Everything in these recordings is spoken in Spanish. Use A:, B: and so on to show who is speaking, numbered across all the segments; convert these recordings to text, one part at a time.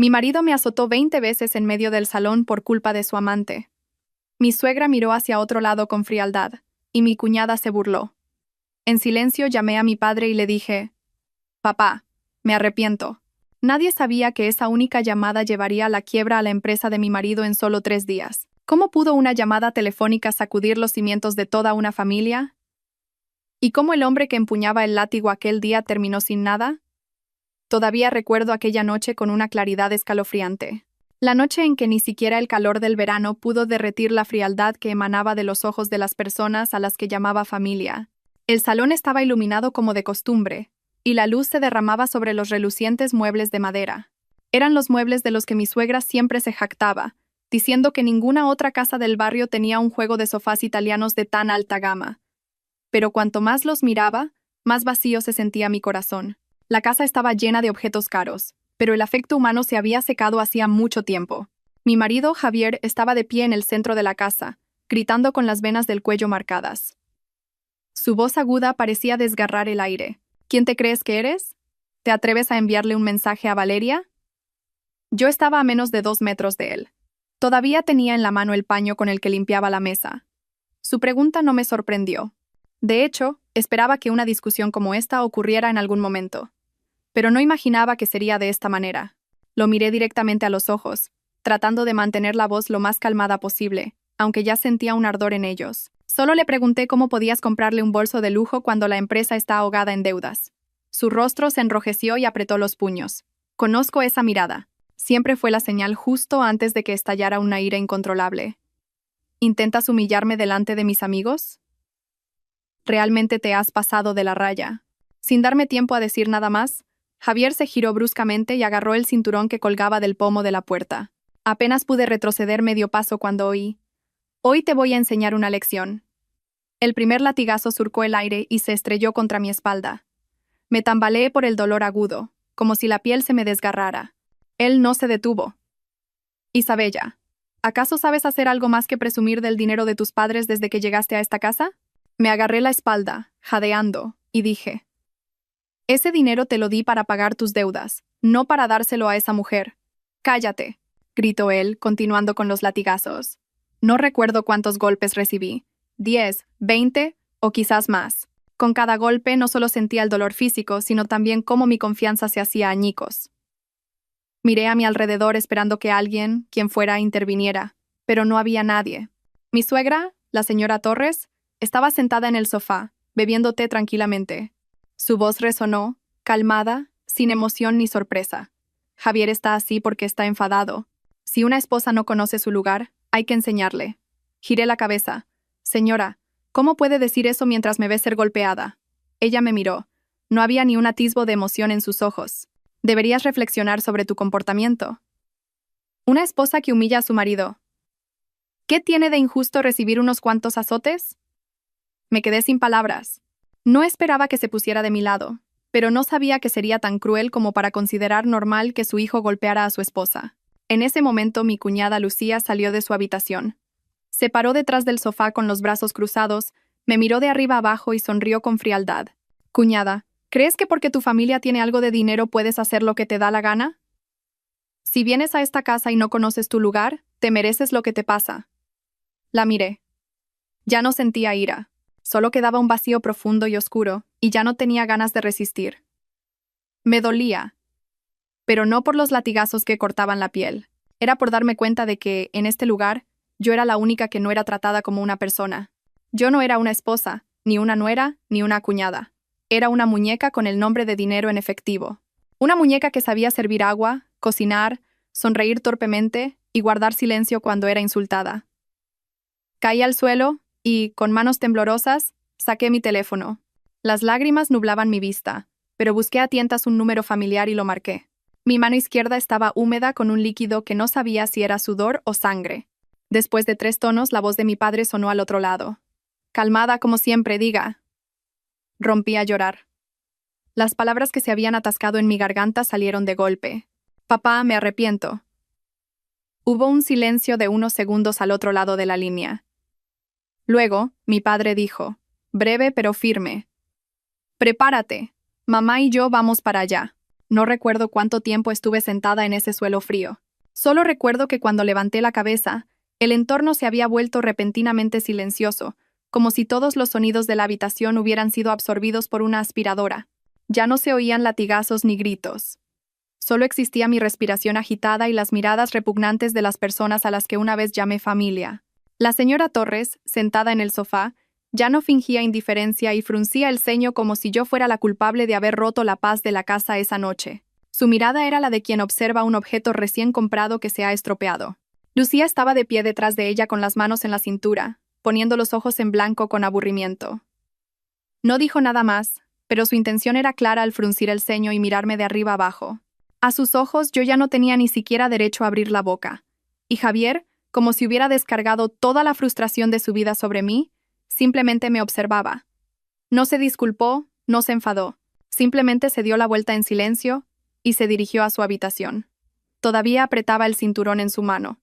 A: Mi marido me azotó 20 veces en medio del salón por culpa de su amante. Mi suegra miró hacia otro lado con frialdad, y mi cuñada se burló. En silencio llamé a mi padre y le dije: «Papá, me arrepiento». Nadie sabía que esa única llamada llevaría a la quiebra a la empresa de mi marido en solo 3 días. ¿Cómo pudo una llamada telefónica sacudir los cimientos de toda una familia? ¿Y cómo el hombre que empuñaba el látigo aquel día terminó sin nada? Todavía recuerdo aquella noche con una claridad escalofriante. La noche en que ni siquiera el calor del verano pudo derretir la frialdad que emanaba de los ojos de las personas a las que llamaba familia. El salón estaba iluminado como de costumbre, y la luz se derramaba sobre los relucientes muebles de madera. Eran los muebles de los que mi suegra siempre se jactaba, diciendo que ninguna otra casa del barrio tenía un juego de sofás italianos de tan alta gama. Pero cuanto más los miraba, más vacío se sentía mi corazón. La casa estaba llena de objetos caros, pero el afecto humano se había secado hacía mucho tiempo. Mi marido, Javier, estaba de pie en el centro de la casa, gritando con las venas del cuello marcadas. Su voz aguda parecía desgarrar el aire. ¿Quién te crees que eres? ¿Te atreves a enviarle un mensaje a Valeria? Yo estaba a menos de 2 metros de él. Todavía tenía en la mano el paño con el que limpiaba la mesa. Su pregunta no me sorprendió. De hecho, esperaba que una discusión como esta ocurriera en algún momento. Pero no imaginaba que sería de esta manera. Lo miré directamente a los ojos, tratando de mantener la voz lo más calmada posible, aunque ya sentía un ardor en ellos. Solo le pregunté cómo podías comprarle un bolso de lujo cuando la empresa está ahogada en deudas. Su rostro se enrojeció y apretó los puños. Conozco esa mirada. Siempre fue la señal justo antes de que estallara una ira incontrolable. ¿Intentas humillarme delante de mis amigos? Realmente te has pasado de la raya. Sin darme tiempo a decir nada más, Javier se giró bruscamente y agarró el cinturón que colgaba del pomo de la puerta. Apenas pude retroceder medio paso cuando oí: «Hoy te voy a enseñar una lección». El primer latigazo surcó el aire y se estrelló contra mi espalda. Me tambaleé por el dolor agudo, como si la piel se me desgarrara. Él no se detuvo. «Isabella, ¿acaso sabes hacer algo más que presumir del dinero de tus padres desde que llegaste a esta casa?». Me agarré la espalda, jadeando, y dije: «Ese dinero te lo di para pagar tus deudas, no para dárselo a esa mujer». «Cállate», gritó él, continuando con los latigazos. No recuerdo cuántos golpes recibí, 10, 20 o quizás más. Con cada golpe no solo sentía el dolor físico, sino también cómo mi confianza se hacía añicos. Miré a mi alrededor esperando que alguien, quien fuera, interviniera, pero no había nadie. Mi suegra, la señora Torres, estaba sentada en el sofá, bebiendo té tranquilamente. Su voz resonó, calmada, sin emoción ni sorpresa. «Javier está así porque está enfadado. Si una esposa no conoce su lugar, hay que enseñarle». Giré la cabeza. «Señora, ¿cómo puede decir eso mientras me ve ser golpeada?». Ella me miró. No había ni un atisbo de emoción en sus ojos. «Deberías reflexionar sobre tu comportamiento». Una esposa que humilla a su marido. ¿Qué tiene de injusto recibir unos cuantos azotes? Me quedé sin palabras. No esperaba que se pusiera de mi lado, pero no sabía que sería tan cruel como para considerar normal que su hijo golpeara a su esposa. En ese momento mi cuñada Lucía salió de su habitación. Se paró detrás del sofá con los brazos cruzados, me miró de arriba abajo y sonrió con frialdad. «Cuñada, ¿crees que porque tu familia tiene algo de dinero puedes hacer lo que te da la gana? Si vienes a esta casa y no conoces tu lugar, te mereces lo que te pasa». La miré. Ya no sentía ira. Solo quedaba un vacío profundo y oscuro, y ya no tenía ganas de resistir. Me dolía. Pero no por los latigazos que cortaban la piel. Era por darme cuenta de que, en este lugar, yo era la única que no era tratada como una persona. Yo no era una esposa, ni una nuera, ni una cuñada. Era una muñeca con el nombre de dinero en efectivo. Una muñeca que sabía servir agua, cocinar, sonreír torpemente y guardar silencio cuando era insultada. Caí al suelo y, con manos temblorosas, saqué mi teléfono. Las lágrimas nublaban mi vista, pero busqué a tientas un número familiar y lo marqué. Mi mano izquierda estaba húmeda con un líquido que no sabía si era sudor o sangre. Después de 3 tonos, la voz de mi padre sonó al otro lado. «Calmada como siempre, diga». Rompí a llorar. Las palabras que se habían atascado en mi garganta salieron de golpe. «Papá, me arrepiento». Hubo un silencio de unos segundos al otro lado de la línea. Luego, mi padre dijo, breve pero firme: «Prepárate. Mamá y yo vamos para allá». No recuerdo cuánto tiempo estuve sentada en ese suelo frío. Solo recuerdo que cuando levanté la cabeza, el entorno se había vuelto repentinamente silencioso, como si todos los sonidos de la habitación hubieran sido absorbidos por una aspiradora. Ya no se oían latigazos ni gritos. Solo existía mi respiración agitada y las miradas repugnantes de las personas a las que una vez llamé familia. La señora Torres, sentada en el sofá, ya no fingía indiferencia y fruncía el ceño como si yo fuera la culpable de haber roto la paz de la casa esa noche. Su mirada era la de quien observa un objeto recién comprado que se ha estropeado. Lucía estaba de pie detrás de ella con las manos en la cintura, poniendo los ojos en blanco con aburrimiento. No dijo nada más, pero su intención era clara al fruncir el ceño y mirarme de arriba abajo. A sus ojos yo ya no tenía ni siquiera derecho a abrir la boca. Y Javier, como si hubiera descargado toda la frustración de su vida sobre mí, simplemente me observaba. No se disculpó, no se enfadó, simplemente se dio la vuelta en silencio y se dirigió a su habitación. Todavía apretaba el cinturón en su mano,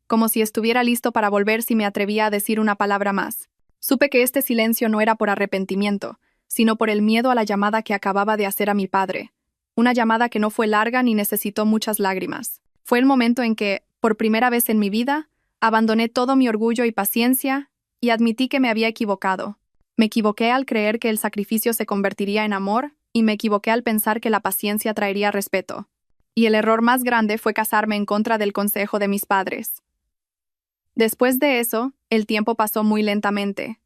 A: como si estuviera listo para volver si me atrevía a decir una palabra más. Supe que este silencio no era por arrepentimiento, sino por el miedo a la llamada que acababa de hacer a mi padre. Una llamada que no fue larga ni necesitó muchas lágrimas. Fue el momento en que, por primera vez en mi vida, abandoné todo mi orgullo y paciencia y admití que me había equivocado. Me equivoqué al creer que el sacrificio se convertiría en amor y me equivoqué al pensar que la paciencia traería respeto. Y el error más grande fue casarme en contra del consejo de mis padres. Después de eso, el tiempo pasó muy lentamente.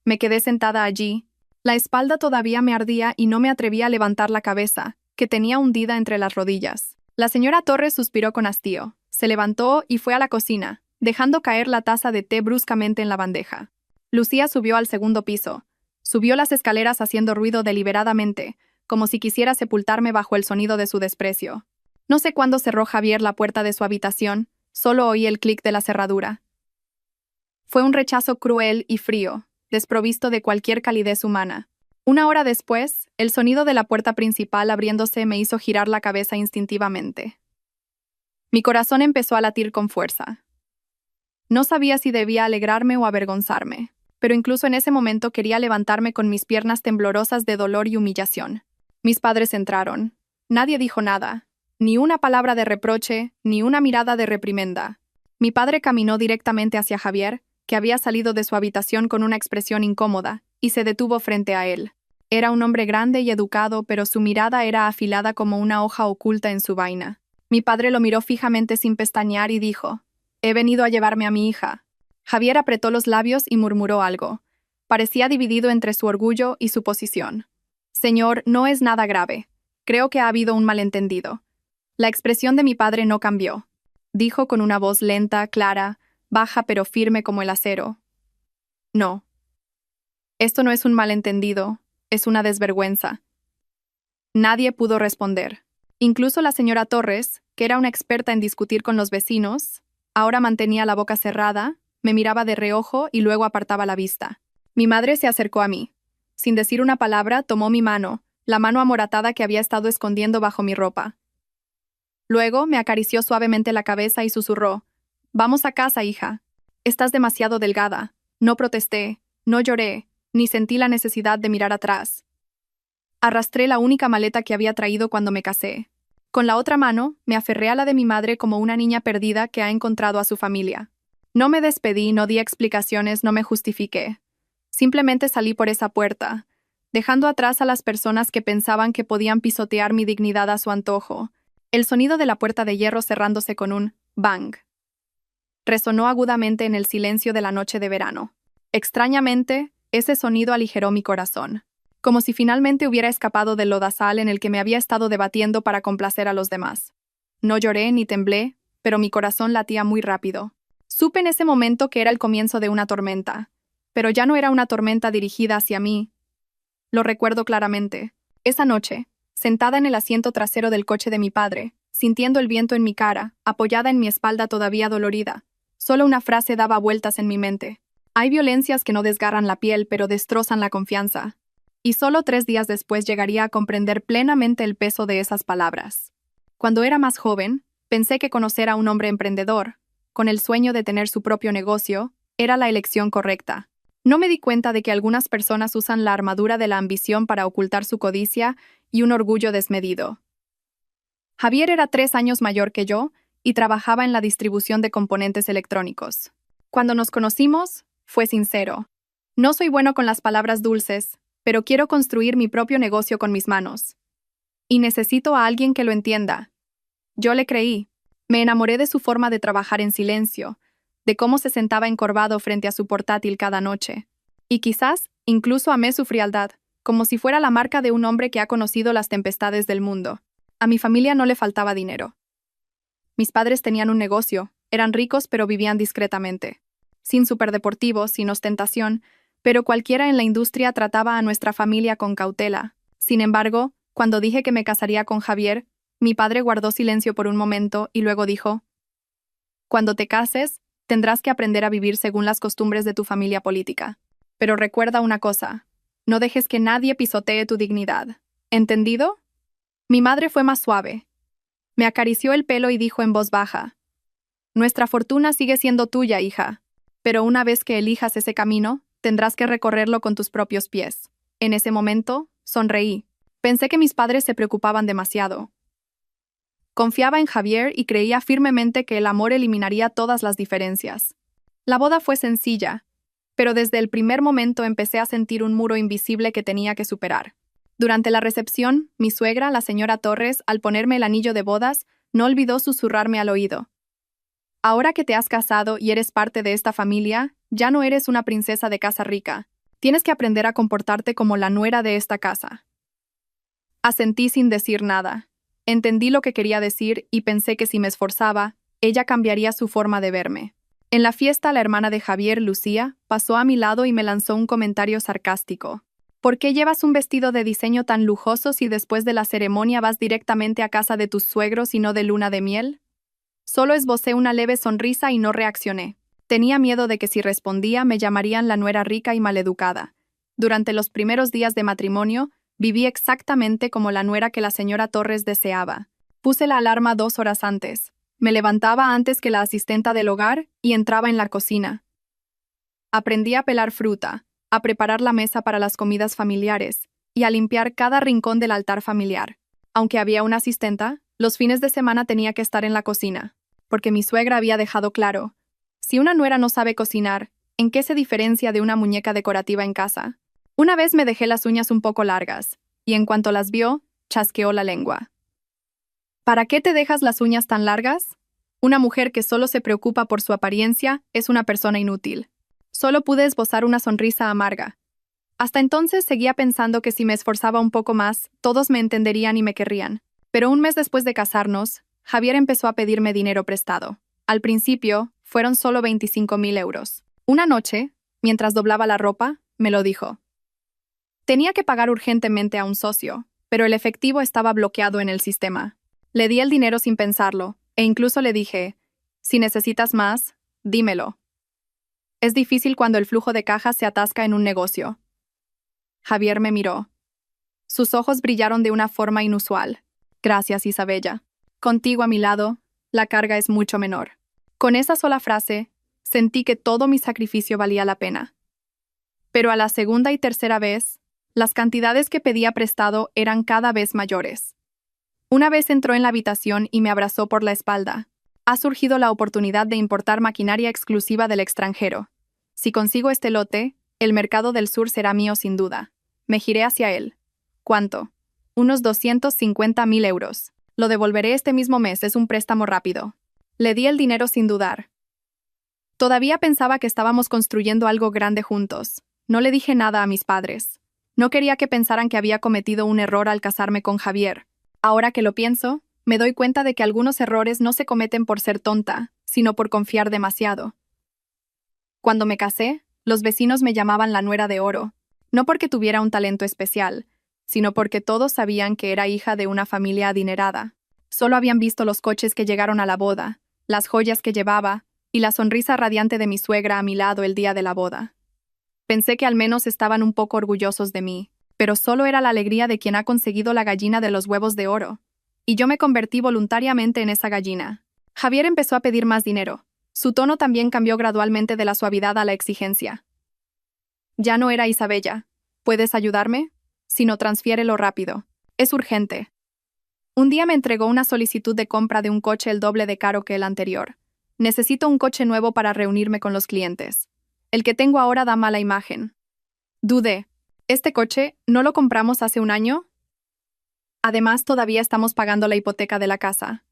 A: Me quedé sentada allí. La espalda todavía me ardía y no me atrevía a levantar la cabeza, que tenía hundida entre las rodillas. La señora Torres suspiró con hastío. Se levantó y fue a la cocina, dejando caer la taza de té bruscamente en la bandeja. Lucía subió al segundo piso. Subió las escaleras haciendo ruido deliberadamente, como si quisiera sepultarme bajo el sonido de su desprecio. No sé cuándo cerró Javier la puerta de su habitación, solo oí el clic de la cerradura. Fue un rechazo cruel y frío, desprovisto de cualquier calidez humana. Una hora después, el sonido de la puerta principal abriéndose me hizo girar la cabeza instintivamente. Mi corazón empezó a latir con fuerza. No sabía si debía alegrarme o avergonzarme, pero incluso en ese momento quería levantarme con mis piernas temblorosas de dolor y humillación. Mis padres entraron. Nadie dijo nada, ni una palabra de reproche, ni una mirada de reprimenda. Mi padre caminó directamente hacia Javier, que había salido de su habitación con una expresión incómoda, y se detuvo frente a él. Era un hombre grande y educado, pero su mirada era afilada como una hoja oculta en su vaina. Mi padre lo miró fijamente sin pestañear y dijo: «He venido a llevarme a mi hija». Javier apretó los labios y murmuró algo. Parecía dividido entre su orgullo y su posición. «Señor, no es nada grave. Creo que ha habido un malentendido». La expresión de mi padre no cambió. Dijo con una voz lenta, clara, baja pero firme como el acero: «No. Esto no es un malentendido, es una desvergüenza». Nadie pudo responder. Incluso la señora Torres, que era una experta en discutir con los vecinos, ahora mantenía la boca cerrada, me miraba de reojo y luego apartaba la vista. Mi madre se acercó a mí. Sin decir una palabra, tomó mi mano, la mano amoratada que había estado escondiendo bajo mi ropa. Luego me acarició suavemente la cabeza y susurró: «Vamos a casa, hija. Estás demasiado delgada». No protesté, no lloré, ni sentí la necesidad de mirar atrás. Arrastré la única maleta que había traído cuando me casé. Con la otra mano, me aferré a la de mi madre como una niña perdida que ha encontrado a su familia. No me despedí, no di explicaciones, no me justifiqué. Simplemente salí por esa puerta, dejando atrás a las personas que pensaban que podían pisotear mi dignidad a su antojo. El sonido de la puerta de hierro cerrándose con un bang resonó agudamente en el silencio de la noche de verano. Extrañamente, ese sonido aligeró mi corazón, como si finalmente hubiera escapado del lodazal en el que me había estado debatiendo para complacer a los demás. No lloré ni temblé, pero mi corazón latía muy rápido. Supe en ese momento que era el comienzo de una tormenta, pero ya no era una tormenta dirigida hacia mí. Lo recuerdo claramente. Esa noche, sentada en el asiento trasero del coche de mi padre, sintiendo el viento en mi cara, apoyada en mi espalda todavía dolorida, solo una frase daba vueltas en mi mente: «Hay violencias que no desgarran la piel, pero destrozan la confianza». Y solo 3 días después llegaría a comprender plenamente el peso de esas palabras. Cuando era más joven, pensé que conocer a un hombre emprendedor, con el sueño de tener su propio negocio, era la elección correcta. No me di cuenta de que algunas personas usan la armadura de la ambición para ocultar su codicia y un orgullo desmedido. Javier era 3 años mayor que yo y trabajaba en la distribución de componentes electrónicos. Cuando nos conocimos, fue sincero. No soy bueno con las palabras dulces, pero quiero construir mi propio negocio con mis manos. Y necesito a alguien que lo entienda. Yo le creí. Me enamoré de su forma de trabajar en silencio, de cómo se sentaba encorvado frente a su portátil cada noche. Y quizás, incluso amé su frialdad, como si fuera la marca de un hombre que ha conocido las tempestades del mundo. A mi familia no le faltaba dinero. Mis padres tenían un negocio, eran ricos pero vivían discretamente. Sin superdeportivos, sin ostentación, pero cualquiera en la industria trataba a nuestra familia con cautela. Sin embargo, cuando dije que me casaría con Javier, mi padre guardó silencio por un momento y luego dijo: «Cuando te cases, tendrás que aprender a vivir según las costumbres de tu familia política. Pero recuerda una cosa, no dejes que nadie pisotee tu dignidad. ¿Entendido?». Mi madre fue más suave. Me acarició el pelo y dijo en voz baja: «Nuestra fortuna sigue siendo tuya, hija. Pero una vez que elijas ese camino, tendrás que recorrerlo con tus propios pies». En ese momento, sonreí. Pensé que mis padres se preocupaban demasiado. Confiaba en Javier y creía firmemente que el amor eliminaría todas las diferencias. La boda fue sencilla, pero desde el primer momento empecé a sentir un muro invisible que tenía que superar. Durante la recepción, mi suegra, la señora Torres, al ponerme el anillo de bodas, no olvidó susurrarme al oído: «Ahora que te has casado y eres parte de esta familia, ya no eres una princesa de casa rica. Tienes que aprender a comportarte como la nuera de esta casa». Asentí sin decir nada. Entendí lo que quería decir y pensé que si me esforzaba, ella cambiaría su forma de verme. En la fiesta, la hermana de Javier, Lucía, pasó a mi lado y me lanzó un comentario sarcástico. «¿Por qué llevas un vestido de diseño tan lujoso si después de la ceremonia vas directamente a casa de tus suegros y no de luna de miel?». Solo esbocé una leve sonrisa y no reaccioné. Tenía miedo de que si respondía me llamarían la nuera rica y maleducada. Durante los primeros días de matrimonio, viví exactamente como la nuera que la señora Torres deseaba. Puse la alarma 2 horas antes. Me levantaba antes que la asistenta del hogar y entraba en la cocina. Aprendí a pelar fruta, a preparar la mesa para las comidas familiares y a limpiar cada rincón del altar familiar. Aunque había una asistenta, los fines de semana tenía que estar en la cocina, porque mi suegra había dejado claro: si una nuera no sabe cocinar, ¿en qué se diferencia de una muñeca decorativa en casa? Una vez me dejé las uñas un poco largas, y en cuanto las vio, chasqueó la lengua. «¿Para qué te dejas las uñas tan largas? Una mujer que solo se preocupa por su apariencia es una persona inútil». Solo pude esbozar una sonrisa amarga. Hasta entonces seguía pensando que si me esforzaba un poco más, todos me entenderían y me querrían. Pero un mes después de casarnos, Javier empezó a pedirme dinero prestado. Al principio, fueron solo 25.000 euros. Una noche, mientras doblaba la ropa, me lo dijo. Tenía que pagar urgentemente a un socio, pero el efectivo estaba bloqueado en el sistema. Le di el dinero sin pensarlo, e incluso le dije: «Si necesitas más, dímelo». Es difícil cuando el flujo de caja se atasca en un negocio. Javier me miró. Sus ojos brillaron de una forma inusual. «Gracias, Isabella. Contigo a mi lado, la carga es mucho menor». Con esa sola frase, sentí que todo mi sacrificio valía la pena. Pero a la segunda y tercera vez, las cantidades que pedía prestado eran cada vez mayores. Una vez entró en la habitación y me abrazó por la espalda. «Ha surgido la oportunidad de importar maquinaria exclusiva del extranjero. Si consigo este lote, el mercado del sur será mío sin duda». Me giré hacia él. «¿Cuánto?». «Unos 250.000 euros. Lo devolveré este mismo mes, es un préstamo rápido». Le di el dinero sin dudar. Todavía pensaba que estábamos construyendo algo grande juntos. No le dije nada a mis padres. No quería que pensaran que había cometido un error al casarme con Javier. Ahora que lo pienso, me doy cuenta de que algunos errores no se cometen por ser tonta, sino por confiar demasiado. Cuando me casé, los vecinos me llamaban la nuera de oro, no porque tuviera un talento especial, sino porque todos sabían que era hija de una familia adinerada. Solo habían visto los coches que llegaron a la boda, las joyas que llevaba y la sonrisa radiante de mi suegra a mi lado el día de la boda. Pensé que al menos estaban un poco orgullosos de mí, pero solo era la alegría de quien ha conseguido la gallina de los huevos de oro. Y yo me convertí voluntariamente en esa gallina. Javier empezó a pedir más dinero. Su tono también cambió gradualmente de la suavidad a la exigencia. Ya no era Isabella. «¿Puedes ayudarme?», sino «transfiérelo rápido. Es urgente». Un día me entregó una solicitud de compra de un coche el doble de caro que el anterior. Necesito un coche nuevo para reunirme con los clientes. El que tengo ahora da mala imagen. Dudé. ¿Este coche no lo compramos hace un año? Además, todavía estamos pagando la hipoteca de la casa.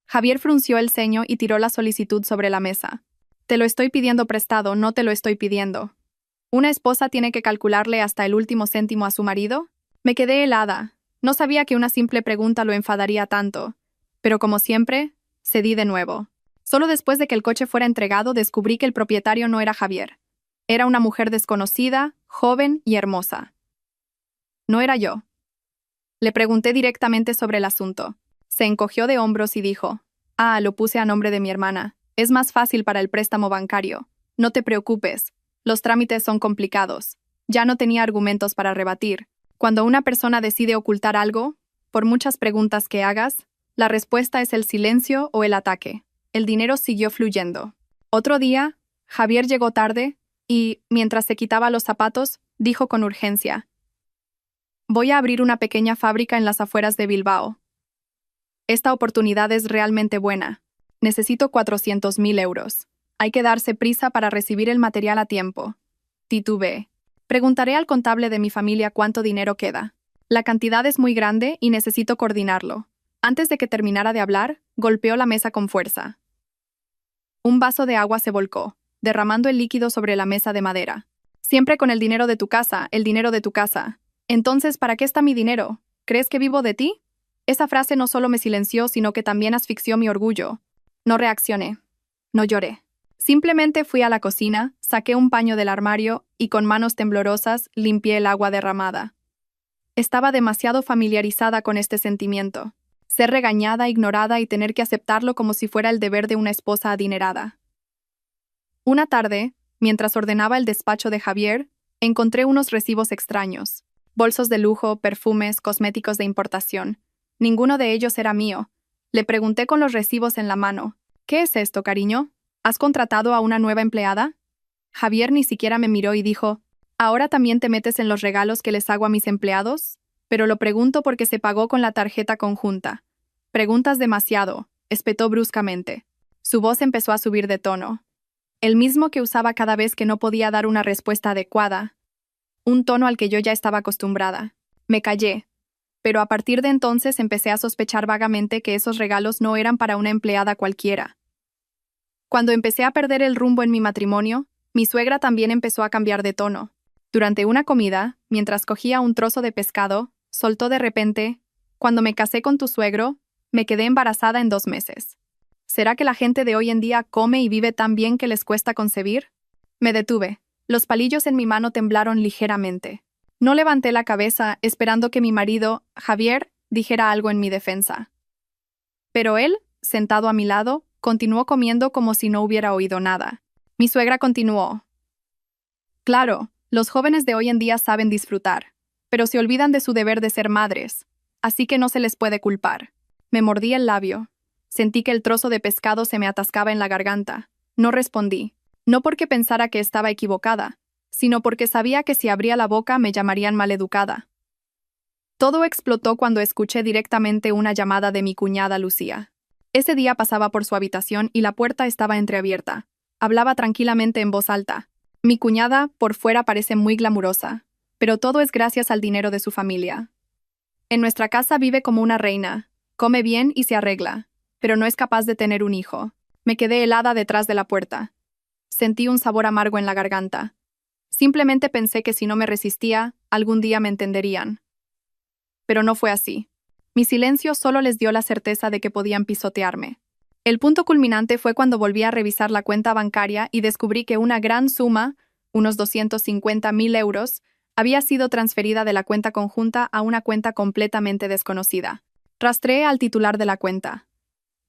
A: Javier frunció el ceño y tiró la solicitud sobre la mesa. Te lo estoy pidiendo prestado, no te lo estoy pidiendo. ¿Una esposa tiene que calcularle hasta el último céntimo a su marido? Me quedé helada. No sabía que una simple pregunta lo enfadaría tanto. Pero como siempre, cedí de nuevo. Solo después de que el coche fuera entregado descubrí que el propietario no era Javier. Era una mujer desconocida, joven y hermosa. No era yo. Le pregunté directamente sobre el asunto. Se encogió de hombros y dijo: lo puse a nombre de mi hermana. Es más fácil para el préstamo bancario. No te preocupes. Los trámites son complicados. Ya no tenía argumentos para rebatir. Cuando una persona decide ocultar algo, por muchas preguntas que hagas, la respuesta es el silencio o el ataque. El dinero siguió fluyendo. Otro día, Javier llegó tarde y, mientras se quitaba los zapatos, dijo con urgencia: voy a abrir una pequeña fábrica en las afueras de Bilbao. Esta oportunidad es realmente buena. Necesito 400.000 euros. Hay que darse prisa para recibir el material a tiempo. Titubeé. Preguntaré al contable de mi familia cuánto dinero queda. La cantidad es muy grande y necesito coordinarlo. Antes de que terminara de hablar, golpeó la mesa con fuerza. Un vaso de agua se volcó, derramando el líquido sobre la mesa de madera. Siempre con el dinero de tu casa, el dinero de tu casa. Entonces, ¿para qué está mi dinero? ¿Crees que vivo de ti? Esa frase no solo me silenció, sino que también asfixió mi orgullo. No reaccioné. No lloré. Simplemente fui a la cocina, saqué un paño del armario y con manos temblorosas limpié el agua derramada. Estaba demasiado familiarizada con este sentimiento. Ser regañada, ignorada y tener que aceptarlo como si fuera el deber de una esposa adinerada. Una tarde, mientras ordenaba el despacho de Javier, encontré unos recibos extraños. Bolsos de lujo, perfumes, cosméticos de importación. Ninguno de ellos era mío. Le pregunté con los recibos en la mano: ¿qué es esto, cariño? ¿Has contratado a una nueva empleada? Javier ni siquiera me miró y dijo: ¿ahora también te metes en los regalos que les hago a mis empleados? Pero lo pregunto porque se pagó con la tarjeta conjunta. Preguntas demasiado, espetó bruscamente. Su voz empezó a subir de tono. El mismo que usaba cada vez que no podía dar una respuesta adecuada. Un tono al que yo ya estaba acostumbrada. Me callé. Pero a partir de entonces empecé a sospechar vagamente que esos regalos no eran para una empleada cualquiera. Cuando empecé a perder el rumbo en mi matrimonio, mi suegra también empezó a cambiar de tono. Durante una comida, mientras cogía un trozo de pescado, soltó de repente: cuando me casé con tu suegro, me quedé embarazada en 2 meses. ¿Será que la gente de hoy en día come y vive tan bien que les cuesta concebir? Me detuve. Los palillos en mi mano temblaron ligeramente. No levanté la cabeza esperando que mi marido, Javier, dijera algo en mi defensa. Pero él, sentado a mi lado, continuó comiendo como si no hubiera oído nada. Mi suegra continuó: claro, los jóvenes de hoy en día saben disfrutar, pero se olvidan de su deber de ser madres, así que no se les puede culpar. Me mordí el labio. Sentí que el trozo de pescado se me atascaba en la garganta. No respondí, no porque pensara que estaba equivocada, sino porque sabía que si abría la boca me llamarían maleducada. Todo explotó cuando escuché directamente una llamada de mi cuñada Lucía. Ese día pasaba por su habitación y la puerta estaba entreabierta. Hablaba tranquilamente en voz alta. Mi cuñada, por fuera, parece muy glamurosa, pero todo es gracias al dinero de su familia. En nuestra casa vive como una reina, come bien y se arregla, pero no es capaz de tener un hijo. Me quedé helada detrás de la puerta. Sentí un sabor amargo en la garganta. Simplemente pensé que si no me resistía, algún día me entenderían. Pero no fue así. Mi silencio solo les dio la certeza de que podían pisotearme. El punto culminante fue cuando volví a revisar la cuenta bancaria y descubrí que una gran suma, unos 250.000 euros, había sido transferida de la cuenta conjunta a una cuenta completamente desconocida. Rastreé al titular de la cuenta.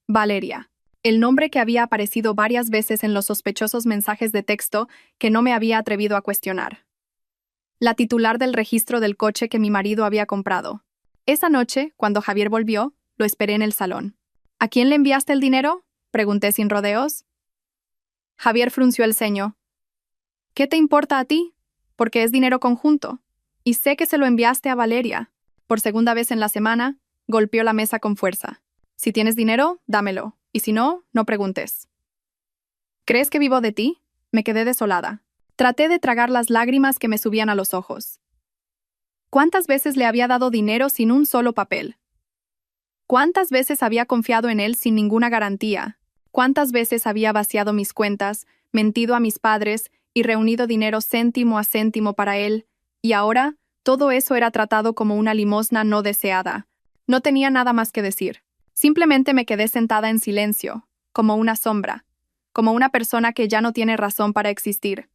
A: Valeria. El nombre que había aparecido varias veces en los sospechosos mensajes de texto que no me había atrevido a cuestionar. La titular del registro del coche que mi marido había comprado. Esa noche, cuando Javier volvió, lo esperé en el salón. ¿A quién le enviaste el dinero?, pregunté sin rodeos. Javier frunció el ceño. ¿Qué te importa a ti? Porque es dinero conjunto. Y sé que se lo enviaste a Valeria. Por segunda vez en la semana, Golpeó la mesa con fuerza. Si tienes dinero, dámelo, y si no, no preguntes. ¿Crees que vivo de ti? Me quedé desolada. Traté de tragar las lágrimas que me subían a los ojos. ¿Cuántas veces le había dado dinero sin un solo papel? ¿Cuántas veces había confiado en él sin ninguna garantía? ¿Cuántas veces había vaciado mis cuentas, mentido a mis padres y reunido dinero céntimo a céntimo para él? Y ahora, todo eso era tratado como una limosna no deseada. No tenía nada más que decir. Simplemente me quedé sentada en silencio, como una sombra, como una persona que ya no tiene razón para existir.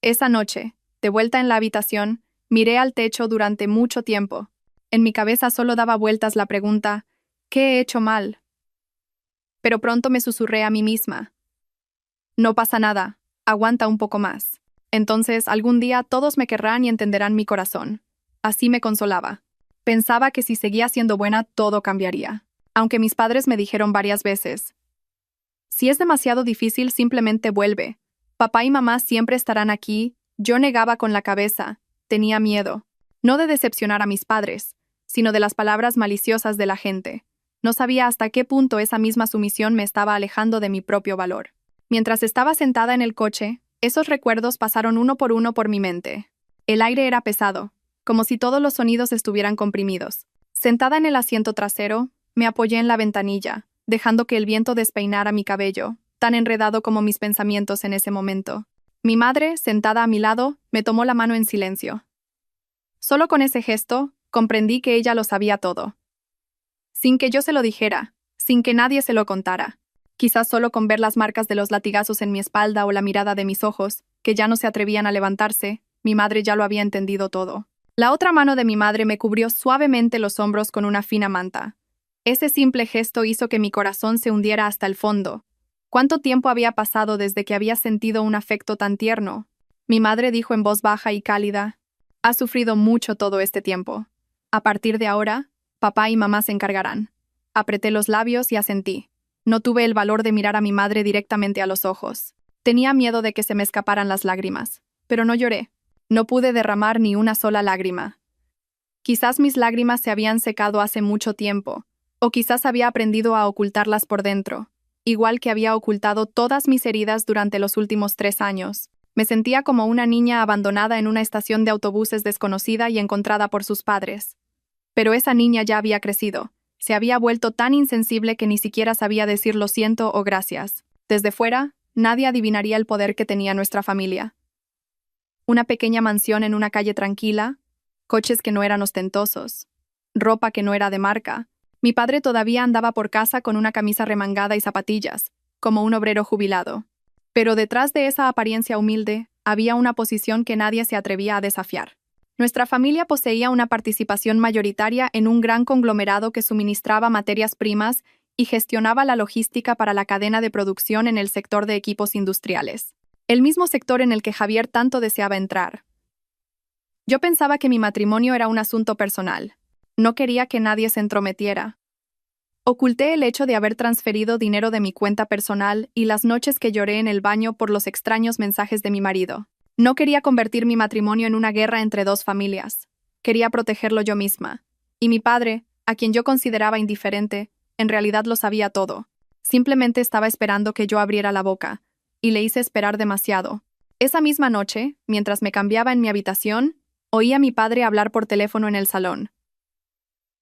A: Esa noche, de vuelta en la habitación, miré al techo durante mucho tiempo. En mi cabeza solo daba vueltas la pregunta, ¿qué he hecho mal? Pero pronto me susurré a mí misma. No pasa nada, aguanta un poco más. Entonces, algún día todos me querrán y entenderán mi corazón. Así me consolaba. Pensaba que si seguía siendo buena, todo cambiaría. Aunque mis padres me dijeron varias veces, si es demasiado difícil, simplemente vuelve. Papá y mamá siempre estarán aquí. Yo negaba con la cabeza. Tenía miedo. No de decepcionar a mis padres, sino de las palabras maliciosas de la gente. No sabía hasta qué punto esa misma sumisión me estaba alejando de mi propio valor. Mientras estaba sentada en el coche, esos recuerdos pasaron uno por mi mente. El aire era pesado, como si todos los sonidos estuvieran comprimidos. Sentada en el asiento trasero, me apoyé en la ventanilla, dejando que el viento despeinara mi cabello, tan enredado como mis pensamientos en ese momento. Mi madre, sentada a mi lado, me tomó la mano en silencio. Solo con ese gesto, comprendí que ella lo sabía todo. Sin que yo se lo dijera, sin que nadie se lo contara. Quizás solo con ver las marcas de los latigazos en mi espalda o la mirada de mis ojos, que ya no se atrevían a levantarse, mi madre ya lo había entendido todo. La otra mano de mi madre me cubrió suavemente los hombros con una fina manta. Ese simple gesto hizo que mi corazón se hundiera hasta el fondo. ¿Cuánto tiempo había pasado desde que había sentido un afecto tan tierno? Mi madre dijo en voz baja y cálida, «Has sufrido mucho todo este tiempo. A partir de ahora, papá y mamá se encargarán». Apreté los labios y asentí. No tuve el valor de mirar a mi madre directamente a los ojos. Tenía miedo de que se me escaparan las lágrimas, pero no lloré. No pude derramar ni una sola lágrima. Quizás mis lágrimas se habían secado hace mucho tiempo, o quizás había aprendido a ocultarlas por dentro, igual que había ocultado todas mis heridas durante los últimos 3 años. Me sentía como una niña abandonada en una estación de autobuses desconocida y encontrada por sus padres. Pero esa niña ya había crecido. Se había vuelto tan insensible que ni siquiera sabía decir lo siento o gracias. Desde fuera, nadie adivinaría el poder que tenía nuestra familia. Una pequeña mansión en una calle tranquila, coches que no eran ostentosos, ropa que no era de marca. Mi padre todavía andaba por casa con una camisa remangada y zapatillas, como un obrero jubilado. Pero detrás de esa apariencia humilde, había una posición que nadie se atrevía a desafiar. Nuestra familia poseía una participación mayoritaria en un gran conglomerado que suministraba materias primas y gestionaba la logística para la cadena de producción en el sector de equipos industriales. El mismo sector en el que Javier tanto deseaba entrar. Yo pensaba que mi matrimonio era un asunto personal. No quería que nadie se entrometiera. Oculté el hecho de haber transferido dinero de mi cuenta personal y las noches que lloré en el baño por los extraños mensajes de mi marido. No quería convertir mi matrimonio en una guerra entre 2 familias. Quería protegerlo yo misma. Y mi padre, a quien yo consideraba indiferente, en realidad lo sabía todo. Simplemente estaba esperando que yo abriera la boca, y le hice esperar demasiado. Esa misma noche, mientras me cambiaba en mi habitación, oí a mi padre hablar por teléfono en el salón.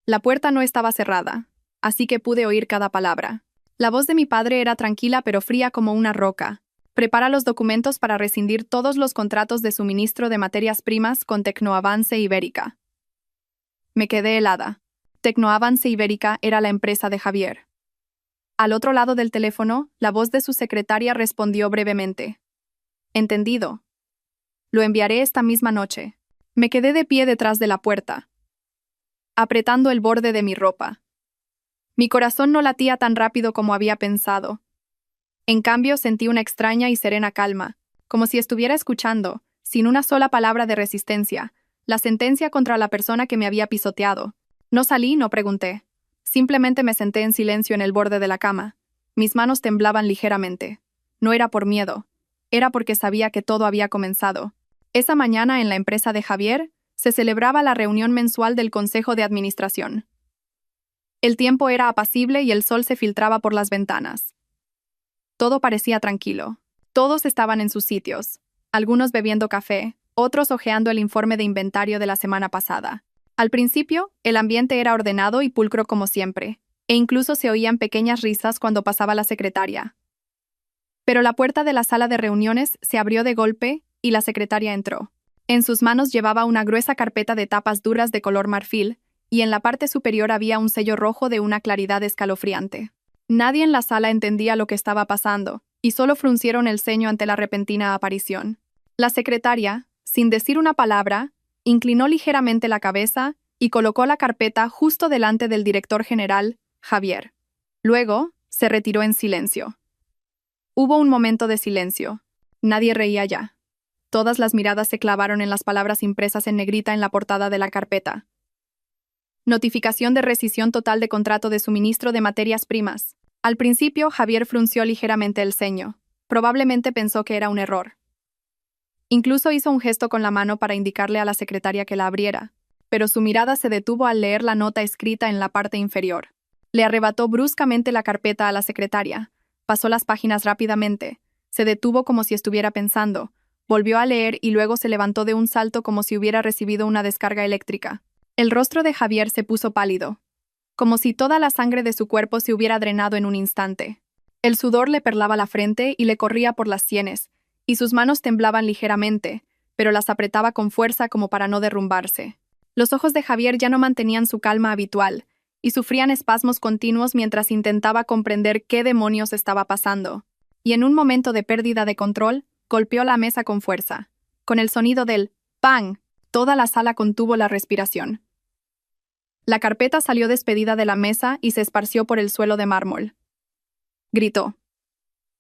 A: La puerta no estaba cerrada, así que pude oír cada palabra. La voz de mi padre era tranquila pero fría como una roca. Prepara los documentos para rescindir todos los contratos de suministro de materias primas con Tecnoavance Ibérica. Me quedé helada. Tecnoavance Ibérica era la empresa de Javier. Al otro lado del teléfono, la voz de su secretaria respondió brevemente. Entendido. Lo enviaré esta misma noche. Me quedé de pie detrás de la puerta, apretando el borde de mi ropa. Mi corazón no latía tan rápido como había pensado. En cambio, sentí una extraña y serena calma, como si estuviera escuchando, sin una sola palabra de resistencia, la sentencia contra la persona que me había pisoteado. No salí, no pregunté. Simplemente me senté en silencio en el borde de la cama. Mis manos temblaban ligeramente. No era por miedo. Era porque sabía que todo había comenzado. Esa mañana en la empresa de Javier, se celebraba la reunión mensual del Consejo de Administración. El tiempo era apacible y el sol se filtraba por las ventanas. Todo parecía tranquilo. Todos estaban en sus sitios, algunos bebiendo café, otros hojeando el informe de inventario de la semana pasada. Al principio, el ambiente era ordenado y pulcro como siempre, e incluso se oían pequeñas risas cuando pasaba la secretaria. Pero la puerta de la sala de reuniones se abrió de golpe y la secretaria entró. En sus manos llevaba una gruesa carpeta de tapas duras de color marfil, y en la parte superior había un sello rojo de una claridad escalofriante. Nadie en la sala entendía lo que estaba pasando, y solo fruncieron el ceño ante la repentina aparición. La secretaria, sin decir una palabra, inclinó ligeramente la cabeza y colocó la carpeta justo delante del director general, Javier. Luego, se retiró en silencio. Hubo un momento de silencio. Nadie reía ya. Todas las miradas se clavaron en las palabras impresas en negrita en la portada de la carpeta. Notificación de rescisión total de contrato de suministro de materias primas. Al principio, Javier frunció ligeramente el ceño. Probablemente pensó que era un error. Incluso hizo un gesto con la mano para indicarle a la secretaria que la abriera, pero su mirada se detuvo al leer la nota escrita en la parte inferior. Le arrebató bruscamente la carpeta a la secretaria, pasó las páginas rápidamente, se detuvo como si estuviera pensando, volvió a leer y luego se levantó de un salto como si hubiera recibido una descarga eléctrica. El rostro de Javier se puso pálido, como si toda la sangre de su cuerpo se hubiera drenado en un instante. El sudor le perlaba la frente y le corría por las sienes, y sus manos temblaban ligeramente, pero las apretaba con fuerza como para no derrumbarse. Los ojos de Javier ya no mantenían su calma habitual, y sufrían espasmos continuos mientras intentaba comprender qué demonios estaba pasando. Y en un momento de pérdida de control, golpeó la mesa con fuerza. Con el sonido del ¡pang!, toda la sala contuvo la respiración. La carpeta salió despedida de la mesa y se esparció por el suelo de mármol. Gritó.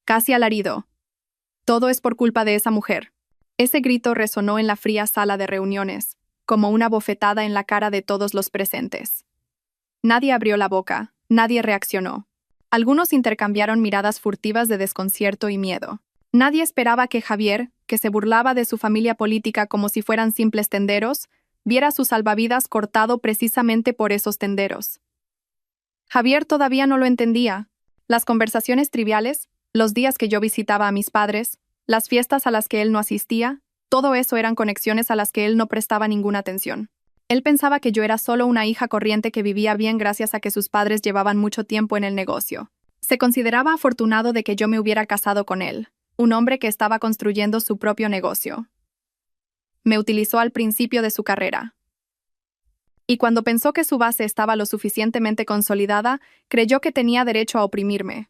A: Casi alarido. Todo es por culpa de esa mujer. Ese grito resonó en la fría sala de reuniones, como una bofetada en la cara de todos los presentes. Nadie abrió la boca, nadie reaccionó. Algunos intercambiaron miradas furtivas de desconcierto y miedo. Nadie esperaba que Javier, que se burlaba de su familia política como si fueran simples tenderos, viera su salvavidas cortado precisamente por esos tenderos. Javier todavía no lo entendía. Las conversaciones triviales, los días que yo visitaba a mis padres, las fiestas a las que él no asistía, todo eso eran conexiones a las que él no prestaba ninguna atención. Él pensaba que yo era solo una hija corriente que vivía bien gracias a que sus padres llevaban mucho tiempo en el negocio. Se consideraba afortunado de que yo me hubiera casado con él, un hombre que estaba construyendo su propio negocio. Me utilizó al principio de su carrera. Y cuando pensó que su base estaba lo suficientemente consolidada, creyó que tenía derecho a oprimirme.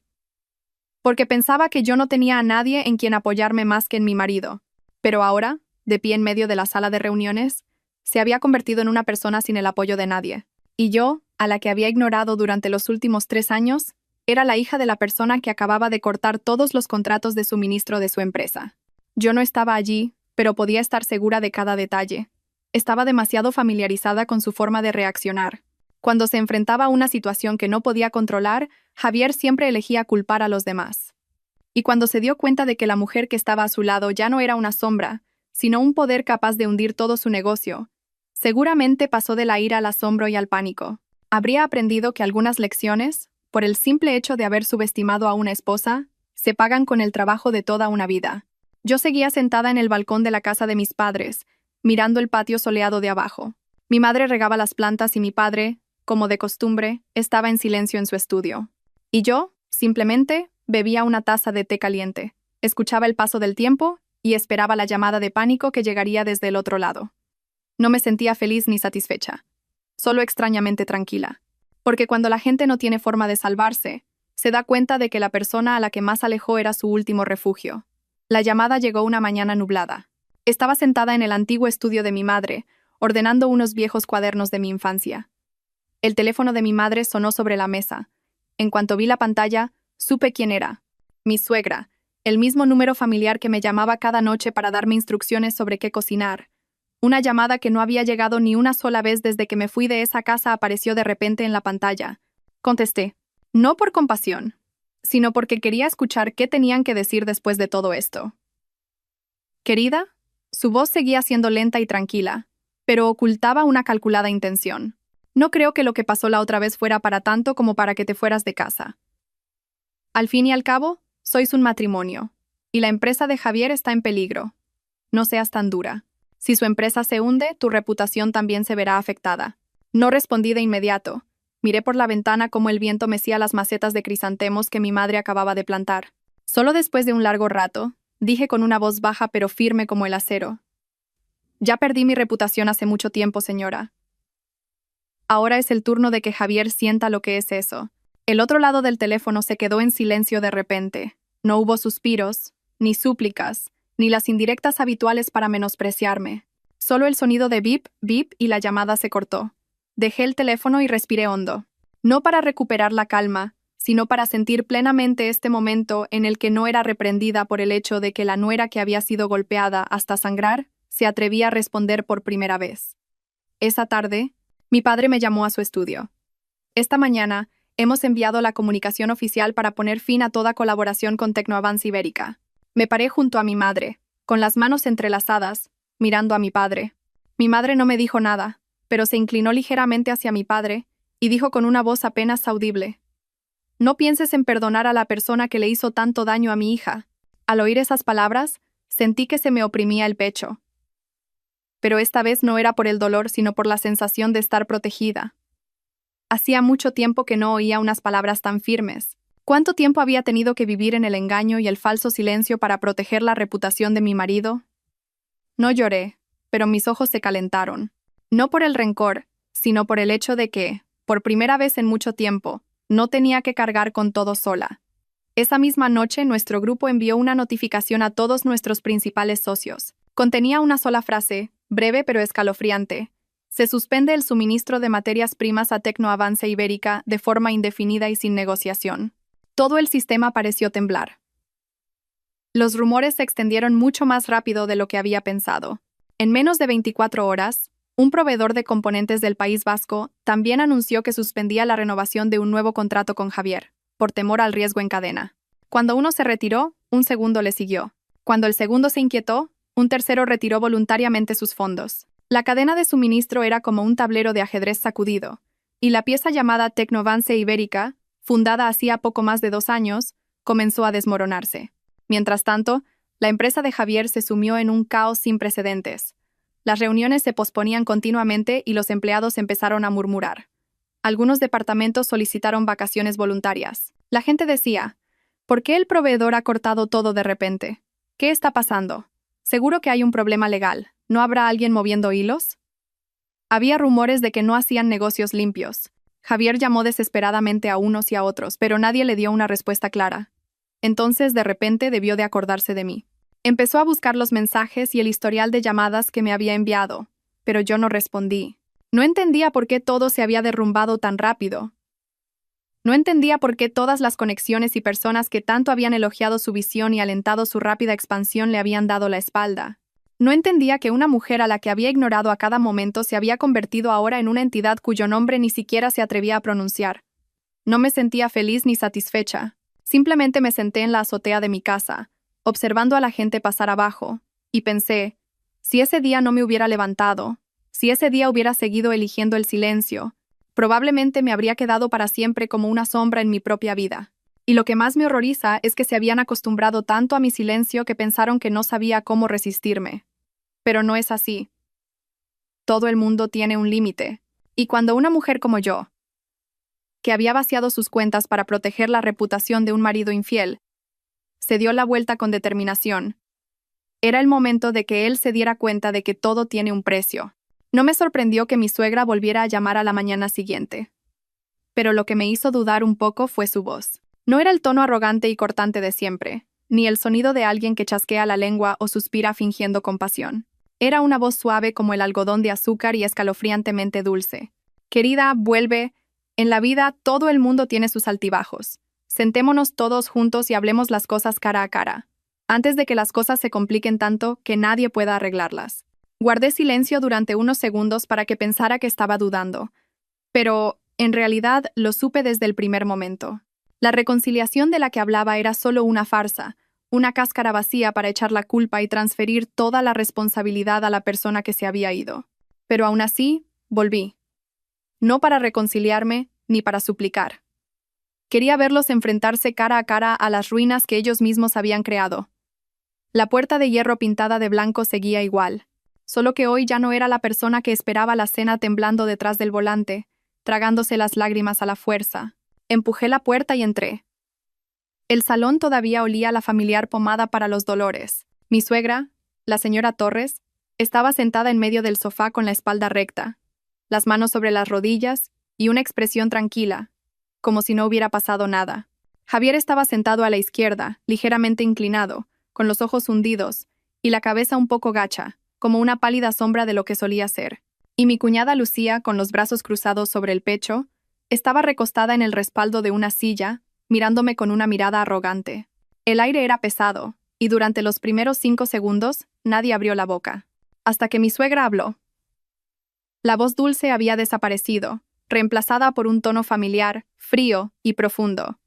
A: Porque pensaba que yo no tenía a nadie en quien apoyarme más que en mi marido. Pero ahora, de pie en medio de la sala de reuniones, se había convertido en una persona sin el apoyo de nadie. Y yo, a la que había ignorado durante los últimos 3 años, era la hija de la persona que acababa de cortar todos los contratos de suministro de su empresa. Yo no estaba allí, pero podía estar segura de cada detalle. Estaba demasiado familiarizada con su forma de reaccionar. Cuando se enfrentaba a una situación que no podía controlar, Javier siempre elegía culpar a los demás. Y cuando se dio cuenta de que la mujer que estaba a su lado ya no era una sombra, sino un poder capaz de hundir todo su negocio, seguramente pasó de la ira al asombro y al pánico. Habría aprendido que algunas lecciones, por el simple hecho de haber subestimado a una esposa, se pagan con el trabajo de toda una vida. Yo seguía sentada en el balcón de la casa de mis padres, mirando el patio soleado de abajo. Mi madre regaba las plantas y mi padre, como de costumbre, estaba en silencio en su estudio. Y yo, simplemente, bebía una taza de té caliente, escuchaba el paso del tiempo y esperaba la llamada de pánico que llegaría desde el otro lado. No me sentía feliz ni satisfecha, solo extrañamente tranquila. Porque cuando la gente no tiene forma de salvarse, se da cuenta de que la persona a la que más alejó era su último refugio. La llamada llegó una mañana nublada. Estaba sentada en el antiguo estudio de mi madre, ordenando unos viejos cuadernos de mi infancia. El teléfono de mi madre sonó sobre la mesa. En cuanto vi la pantalla, supe quién era. Mi suegra, el mismo número familiar que me llamaba cada noche para darme instrucciones sobre qué cocinar. Una llamada que no había llegado ni una sola vez desde que me fui de esa casa apareció de repente en la pantalla. Contesté, no por compasión, sino porque quería escuchar qué tenían que decir después de todo esto. Querida, su voz seguía siendo lenta y tranquila, pero ocultaba una calculada intención. No creo que lo que pasó la otra vez fuera para tanto como para que te fueras de casa. Al fin y al cabo, sois un matrimonio. Y la empresa de Javier está en peligro. No seas tan dura. Si su empresa se hunde, tu reputación también se verá afectada. No respondí de inmediato. Miré por la ventana cómo el viento mecía las macetas de crisantemos que mi madre acababa de plantar. Solo después de un largo rato, dije con una voz baja pero firme como el acero: ya perdí mi reputación hace mucho tiempo, señora. Ahora es el turno de que Javier sienta lo que es eso. El otro lado del teléfono se quedó en silencio de repente. No hubo suspiros, ni súplicas, ni las indirectas habituales para menospreciarme. Solo el sonido de bip, bip y la llamada se cortó. Dejé el teléfono y respiré hondo. No para recuperar la calma, sino para sentir plenamente este momento en el que no era reprendida por el hecho de que la nuera que había sido golpeada hasta sangrar se atrevía a responder por primera vez. Esa tarde, mi padre me llamó a su estudio. Esta mañana, hemos enviado la comunicación oficial para poner fin a toda colaboración con Tecnoavance Ibérica. Me paré junto a mi madre, con las manos entrelazadas, mirando a mi padre. Mi madre no me dijo nada, pero se inclinó ligeramente hacia mi padre y dijo con una voz apenas audible: no pienses en perdonar a la persona que le hizo tanto daño a mi hija. Al oír esas palabras, sentí que se me oprimía el pecho. Pero esta vez no era por el dolor, sino por la sensación de estar protegida. Hacía mucho tiempo que no oía unas palabras tan firmes. ¿Cuánto tiempo había tenido que vivir en el engaño y el falso silencio para proteger la reputación de mi marido? No lloré, pero mis ojos se calentaron. No por el rencor, sino por el hecho de que, por primera vez en mucho tiempo, no tenía que cargar con todo sola. Esa misma noche, nuestro grupo envió una notificación a todos nuestros principales socios. Contenía una sola frase, breve pero escalofriante: se suspende el suministro de materias primas a Tecnoavance Ibérica de forma indefinida y sin negociación. Todo el sistema pareció temblar. Los rumores se extendieron mucho más rápido de lo que había pensado. En menos de 24 horas, un proveedor de componentes del País Vasco también anunció que suspendía la renovación de un nuevo contrato con Javier, por temor al riesgo en cadena. Cuando uno se retiró, un segundo le siguió. Cuando el segundo se inquietó, un tercero retiró voluntariamente sus fondos. La cadena de suministro era como un tablero de ajedrez sacudido, y la pieza llamada Tecnoavance Ibérica, fundada hacía poco más de 2 años, comenzó a desmoronarse. Mientras tanto, la empresa de Javier se sumió en un caos sin precedentes. Las reuniones se posponían continuamente y los empleados empezaron a murmurar. Algunos departamentos solicitaron vacaciones voluntarias. La gente decía: ¿por qué el proveedor ha cortado todo de repente? ¿Qué está pasando? Seguro que hay un problema legal. ¿No habrá alguien moviendo hilos? Había rumores de que no hacían negocios limpios. Javier llamó desesperadamente a unos y a otros, pero nadie le dio una respuesta clara. Entonces, de repente, debió de acordarse de mí. Empezó a buscar los mensajes y el historial de llamadas que me había enviado, pero yo no respondí. No entendía por qué todo se había derrumbado tan rápido. No entendía por qué todas las conexiones y personas que tanto habían elogiado su visión y alentado su rápida expansión le habían dado la espalda. No entendía que una mujer a la que había ignorado a cada momento se había convertido ahora en una entidad cuyo nombre ni siquiera se atrevía a pronunciar. No me sentía feliz ni satisfecha. Simplemente me senté en la azotea de mi casa, observando a la gente pasar abajo, y pensé: si ese día no me hubiera levantado, si ese día hubiera seguido eligiendo el silencio, probablemente me habría quedado para siempre como una sombra en mi propia vida. Y lo que más me horroriza es que se habían acostumbrado tanto a mi silencio que pensaron que no sabía cómo resistirme. Pero no es así. Todo el mundo tiene un límite, y cuando una mujer como yo, que había vaciado sus cuentas para proteger la reputación de un marido infiel, se dio la vuelta con determinación, era el momento de que él se diera cuenta de que todo tiene un precio. No me sorprendió que mi suegra volviera a llamar a la mañana siguiente. Pero lo que me hizo dudar un poco fue su voz. No era el tono arrogante y cortante de siempre, ni el sonido de alguien que chasquea la lengua o suspira fingiendo compasión. Era una voz suave como el algodón de azúcar y escalofriantemente dulce. Querida, vuelve. En la vida todo el mundo tiene sus altibajos. Sentémonos todos juntos y hablemos las cosas cara a cara, antes de que las cosas se compliquen tanto que nadie pueda arreglarlas. Guardé silencio durante unos segundos para que pensara que estaba dudando, pero, en realidad, lo supe desde el primer momento. La reconciliación de la que hablaba era solo una farsa, una cáscara vacía para echar la culpa y transferir toda la responsabilidad a la persona que se había ido. Pero aún así, volví. no para reconciliarme ni para suplicar. Quería verlos enfrentarse cara a cara a las ruinas que ellos mismos habían creado. La puerta de hierro pintada de blanco seguía igual, solo que hoy ya no era la persona que esperaba la cena temblando detrás del volante, tragándose las lágrimas a la fuerza. Empujé la puerta y entré. El salón todavía olía a la familiar pomada para los dolores. Mi suegra, la señora Torres, estaba sentada en medio del sofá con la espalda recta, las manos sobre las rodillas y una expresión tranquila, como si no hubiera pasado nada. Javier estaba sentado a la izquierda, ligeramente inclinado, con los ojos hundidos y la cabeza un poco gacha, como una pálida sombra de lo que solía ser. Y mi cuñada Lucía, con los brazos cruzados sobre el pecho, estaba recostada en el respaldo de una silla, mirándome con una mirada arrogante. El aire era pesado, y durante los primeros 5 segundos nadie abrió la boca. Hasta que mi suegra habló. La voz dulce había desaparecido, reemplazada por un tono familiar, frío y profundo.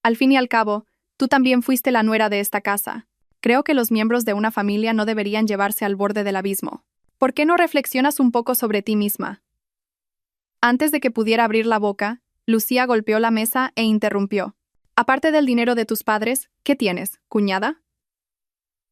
A: Al fin y al cabo, tú también fuiste la nuera de esta casa. Creo que los miembros de una familia no deberían llevarse al borde del abismo. ¿Por qué no reflexionas un poco sobre ti misma? Antes de que pudiera abrir la boca, Lucía golpeó la mesa e interrumpió. Aparte del dinero de tus padres, ¿qué tienes, cuñada?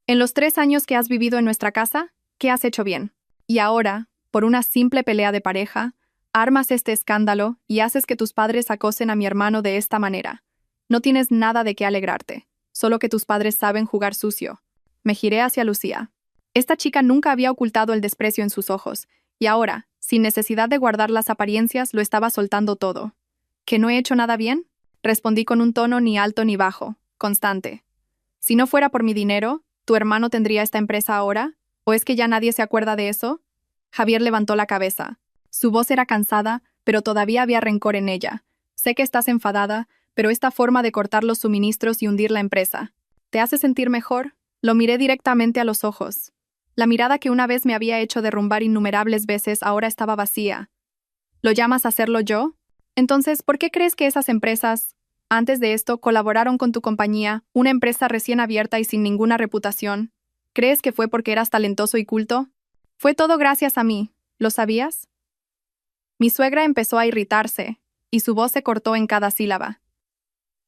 A: En los 3 años que has vivido en nuestra casa, ¿qué has hecho bien? Y ahora, por una simple pelea de pareja, armas este escándalo y haces que tus padres acosen a mi hermano de esta manera. No tienes nada de qué alegrarte, solo que tus padres saben jugar sucio. Me giré hacia Lucía. Esta chica nunca había ocultado el desprecio en sus ojos, y ahora, sin necesidad de guardar las apariencias, lo estaba soltando todo. ¿Que no he hecho nada bien? Respondí con un tono ni alto ni bajo, constante. Si no fuera por mi dinero, ¿tu hermano tendría esta empresa ahora? ¿O es que ya nadie se acuerda de eso? Javier levantó la cabeza. Su voz era cansada, pero todavía había rencor en ella. Sé que estás enfadada, pero esta forma de cortar los suministros y hundir la empresa, ¿te hace sentir mejor? Lo miré directamente a los ojos. La mirada que una vez me había hecho derrumbar innumerables veces ahora estaba vacía. ¿Lo llamas hacerlo yo? Entonces, ¿por qué crees que esas empresas, antes de esto, colaboraron con tu compañía, una empresa recién abierta y sin ninguna reputación? ¿Crees que fue porque eras talentoso y culto? Fue todo gracias a mí, ¿lo sabías? Mi suegra empezó a irritarse, y su voz se cortó en cada sílaba.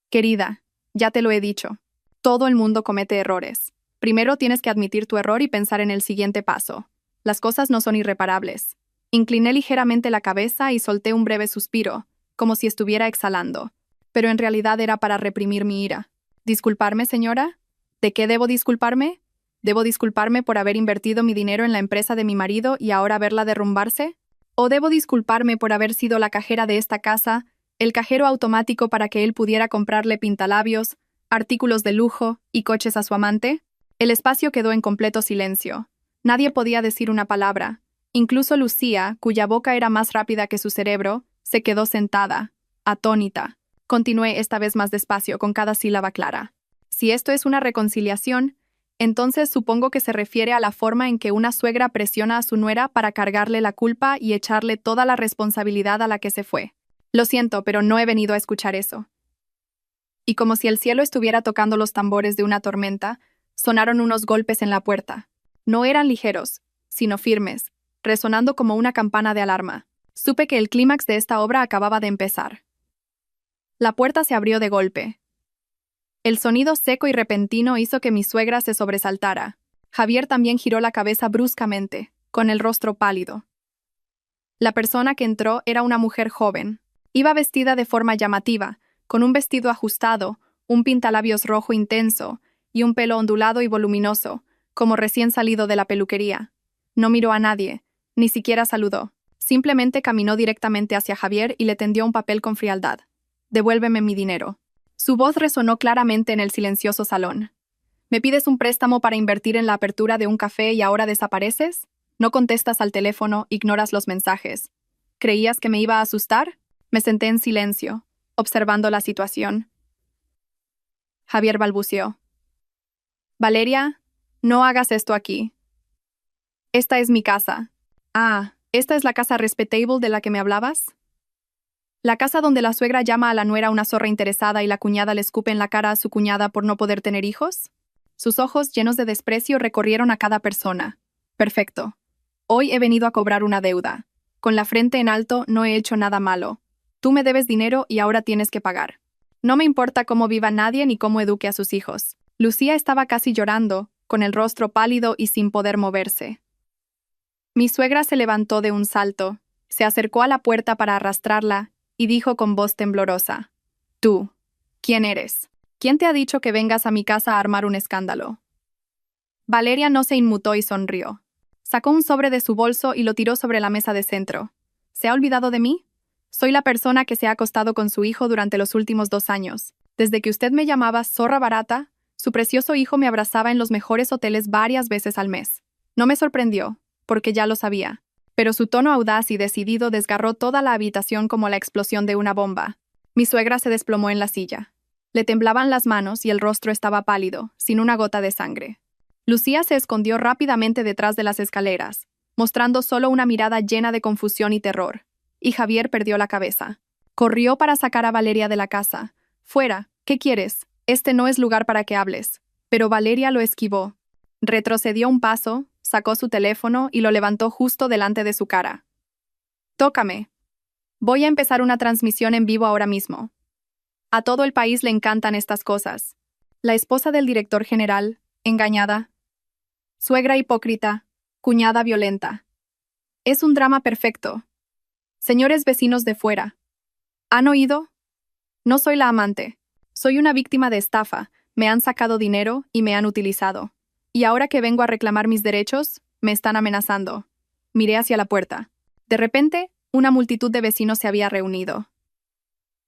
A: Querida, ya te lo he dicho. Todo el mundo comete errores. Primero tienes que admitir tu error y pensar en el siguiente paso. Las cosas no son irreparables. Incliné ligeramente la cabeza y solté un breve suspiro, como si estuviera exhalando. Pero en realidad era para reprimir mi ira. ¿Disculparme, señora? ¿De qué debo disculparme? ¿Debo disculparme por haber invertido mi dinero en la empresa de mi marido y ahora verla derrumbarse? ¿O debo disculparme por haber sido la cajera de esta casa, el cajero automático para que él pudiera comprarle pintalabios, artículos de lujo y coches a su amante? El espacio quedó en completo silencio. Nadie podía decir una palabra. Incluso Lucía, cuya boca era más rápida que su cerebro, se quedó sentada, atónita. Continué esta vez más despacio, con cada sílaba clara. Si esto es una reconciliación, entonces supongo que se refiere a la forma en que una suegra presiona a su nuera para cargarle la culpa y echarle toda la responsabilidad a la que se fue. Lo siento, pero no he venido a escuchar eso. Y como si el cielo estuviera tocando los tambores de una tormenta, sonaron unos golpes en la puerta. No eran ligeros, sino firmes, resonando como una campana de alarma. Supe que el clímax de esta obra acababa de empezar. La puerta se abrió de golpe. El sonido seco y repentino hizo que mi suegra se sobresaltara. Javier también giró la cabeza bruscamente, con el rostro pálido. La persona que entró era una mujer joven. Iba vestida de forma llamativa, con un vestido ajustado, un pintalabios rojo intenso y un pelo ondulado y voluminoso, como recién salido de la peluquería. No miró a nadie, ni siquiera saludó. Simplemente caminó directamente hacia Javier y le tendió un papel con frialdad. «Devuélveme mi dinero». Su voz resonó claramente en el silencioso salón. «¿Me pides un préstamo para invertir en la apertura de un café y ahora desapareces? No contestas al teléfono, ignoras los mensajes. ¿Creías que me iba a asustar?» Me senté en silencio, observando la situación. Javier balbuceó. «Valeria, no hagas esto aquí. Esta es mi casa». «Ah, ¿esta es la casa respetable de la que me hablabas?» La casa donde la suegra llama a la nuera una zorra interesada y la cuñada le escupe en la cara a su cuñada por no poder tener hijos. Sus ojos, llenos de desprecio, recorrieron a cada persona. «Perfecto. Hoy he venido a cobrar una deuda. Con la frente en alto, no he hecho nada malo. Tú me debes dinero y ahora tienes que pagar. No me importa cómo viva nadie ni cómo eduque a sus hijos. Lucía estaba casi llorando, con el rostro pálido y sin poder moverse. Mi suegra se levantó de un salto, se acercó a la puerta para arrastrarla y dijo con voz temblorosa: «Tú, ¿quién eres? ¿Quién te ha dicho que vengas a mi casa a armar un escándalo?» Valeria no se inmutó y sonrió. Sacó un sobre de su bolso y lo tiró sobre la mesa de centro. ¿Se ha olvidado de mí? Soy la persona que se ha acostado con su hijo durante los últimos 2 años. Desde que usted me llamaba zorra barata, su precioso hijo me abrazaba en los mejores hoteles varias veces al mes. No me sorprendió, porque ya lo sabía. Pero su tono audaz y decidido desgarró toda la habitación como la explosión de una bomba. Mi suegra se desplomó en la silla. Le temblaban las manos y el rostro estaba pálido, sin una gota de sangre. Lucía se escondió rápidamente detrás de las escaleras, mostrando solo una mirada llena de confusión y terror. Y Javier perdió la cabeza. Corrió para sacar a Valeria de la casa. «Fuera, ¿qué quieres? Este no es lugar para que hables». Pero Valeria lo esquivó. Retrocedió un paso, sacó su teléfono y lo levantó justo delante de su cara. «Tócame. Voy a empezar una transmisión en vivo ahora mismo. A todo el país le encantan estas cosas. La esposa del director general, engañada. Suegra hipócrita, cuñada violenta. Es un drama perfecto. Señores vecinos de fuera, ¿han oído? No soy la amante. Soy una víctima de estafa. Me han sacado dinero y me han utilizado. Y ahora que vengo a reclamar mis derechos, me están amenazando». Miré hacia la puerta. De repente, una multitud de vecinos se había reunido.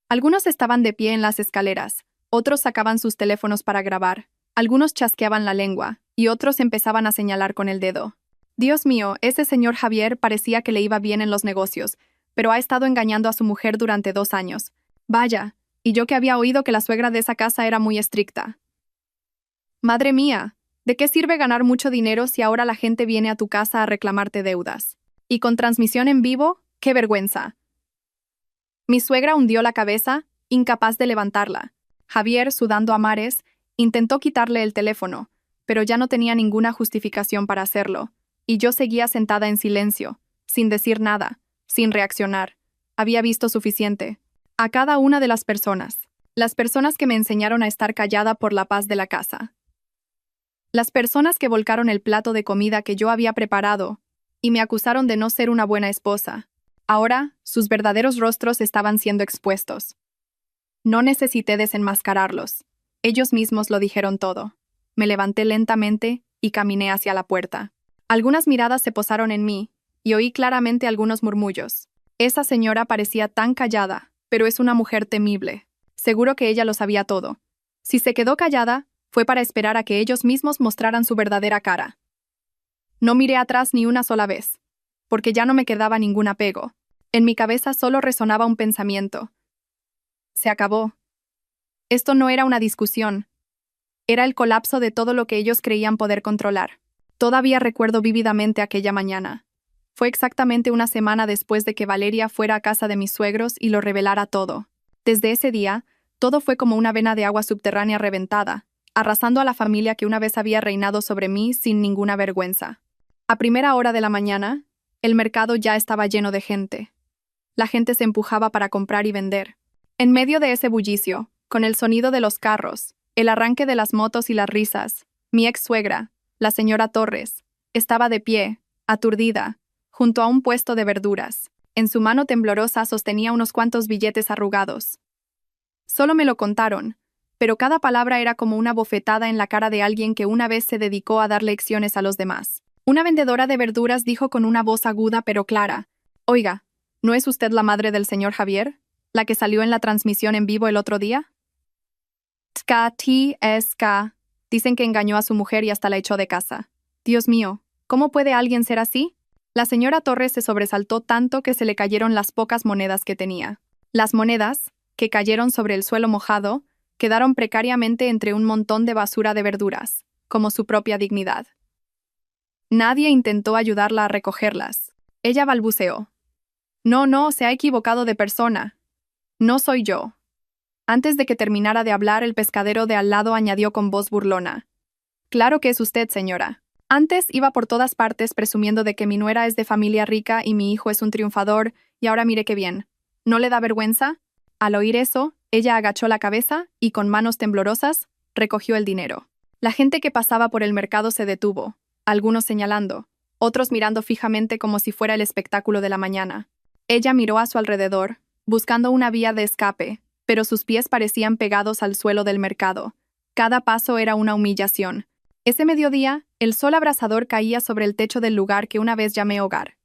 A: Algunos estaban de pie en las escaleras, otros sacaban sus teléfonos para grabar, algunos chasqueaban la lengua, y otros empezaban a señalar con el dedo. Dios mío, ese señor Javier parecía que le iba bien en los negocios, pero ha estado engañando a su mujer durante 2 años. Vaya, y yo que había oído que la suegra de esa casa era muy estricta. Madre mía, ¿de qué sirve ganar mucho dinero si ahora la gente viene a tu casa a reclamarte deudas? Y con transmisión en vivo, ¡qué vergüenza! Mi suegra hundió la cabeza, incapaz de levantarla. Javier, sudando a mares, intentó quitarle el teléfono, pero ya no tenía ninguna justificación para hacerlo, y yo seguía sentada en silencio, sin decir nada, sin reaccionar. Había visto suficiente. A cada una de las personas que me enseñaron a estar callada por la paz de la casa. Las personas que volcaron el plato de comida que yo había preparado y me acusaron de no ser una buena esposa. Ahora, sus verdaderos rostros estaban siendo expuestos. No necesité desenmascararlos. Ellos mismos lo dijeron todo. Me levanté lentamente y caminé hacia la puerta. Algunas miradas se posaron en mí y oí claramente algunos murmullos. Esa señora parecía tan callada, pero es una mujer temible. Seguro que ella lo sabía todo. Si se quedó callada, fue para esperar a que ellos mismos mostraran su verdadera cara. No miré atrás ni una sola vez, porque ya no me quedaba ningún apego. En mi cabeza solo resonaba un pensamiento. Se acabó. Esto no era una discusión. Era el colapso de todo lo que ellos creían poder controlar. Todavía recuerdo vívidamente aquella mañana. Fue exactamente una semana después de que Valeria fuera a casa de mis suegros y lo revelara todo. Desde ese día, todo fue como una vena de agua subterránea reventada, arrasando a la familia que una vez había reinado sobre mí sin ninguna vergüenza. A primera hora de la mañana, el mercado ya estaba lleno de gente. La gente se empujaba para comprar y vender. En medio de ese bullicio, con el sonido de los carros, el arranque de las motos y las risas, mi ex-suegra, la señora Torres, estaba de pie, aturdida, junto a un puesto de verduras. En su mano temblorosa sostenía unos cuantos billetes arrugados. Solo me lo contaron, pero cada palabra era como una bofetada en la cara de alguien que una vez se dedicó a dar lecciones a los demás. Una vendedora de verduras dijo con una voz aguda pero clara: «Oiga, ¿no es usted la madre del señor Javier, la que salió en la transmisión en vivo el otro día?» TSK. Dicen que engañó a su mujer y hasta la echó de casa. Dios mío, ¿cómo puede alguien ser así? La señora Torres se sobresaltó tanto que se le cayeron las pocas monedas que tenía. Las monedas, que cayeron sobre el suelo mojado, quedaron precariamente entre un montón de basura de verduras, como su propia dignidad. Nadie intentó ayudarla a recogerlas. Ella balbuceó: «No, se ha equivocado de persona. No soy yo». Antes de que terminara de hablar, el pescadero de al lado añadió con voz burlona: «Claro que es usted, señora. Antes iba por todas partes presumiendo de que mi nuera es de familia rica y mi hijo es un triunfador, y ahora mire qué bien. ¿No le da vergüenza? Al oír eso, ella agachó la cabeza y con manos temblorosas recogió el dinero. La gente que pasaba por el mercado se detuvo, algunos señalando, otros mirando fijamente como si fuera el espectáculo de la mañana. Ella miró a su alrededor, buscando una vía de escape, pero sus pies parecían pegados al suelo del mercado. Cada paso era una humillación. Ese mediodía, el sol abrasador caía sobre el techo del lugar que una vez llamé hogar.